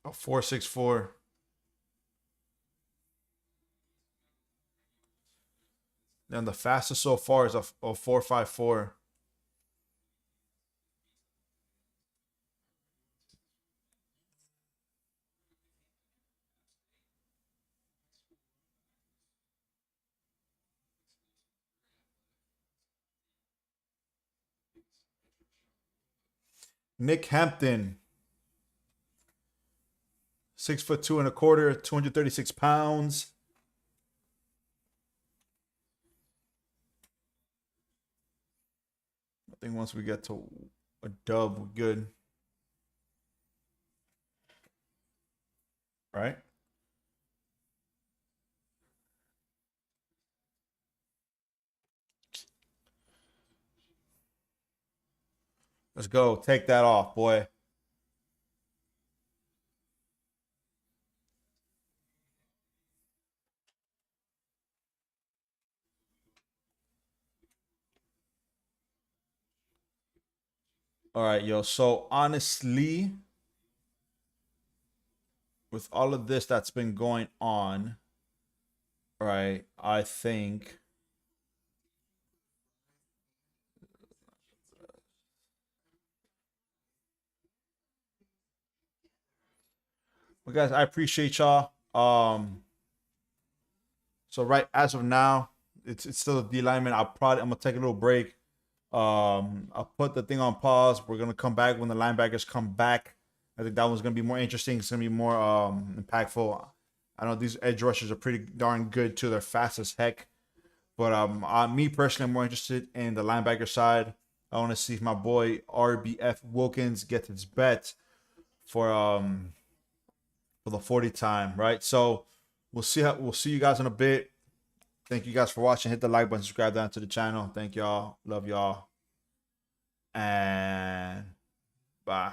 A 4.64. Then the fastest so far is a 4.54. Nick Hampton, 6'2" and a quarter, 236 pounds. I think once we get to a dub, we're good. Right? Let's go. Take that off, boy. All right, yo. So honestly, with all of this that's been going on, right, I think. Well, guys, I appreciate y'all. So right as of now, it's still a D lineman. I'm gonna take a little break. I'll put the thing on pause. We're gonna come back when the linebackers come back. I think that one's gonna be more interesting. It's gonna be more impactful. I know these edge rushers are pretty darn good too. They're fast as heck. But me personally, I'm more interested in the linebacker side. I want to see if my boy RBF Wilkins gets his bet for the 40 time, right? So we'll see you guys in a bit. Thank you guys for watching. Hit the like button, subscribe down to the channel. Thank y'all. Love y'all. And bye.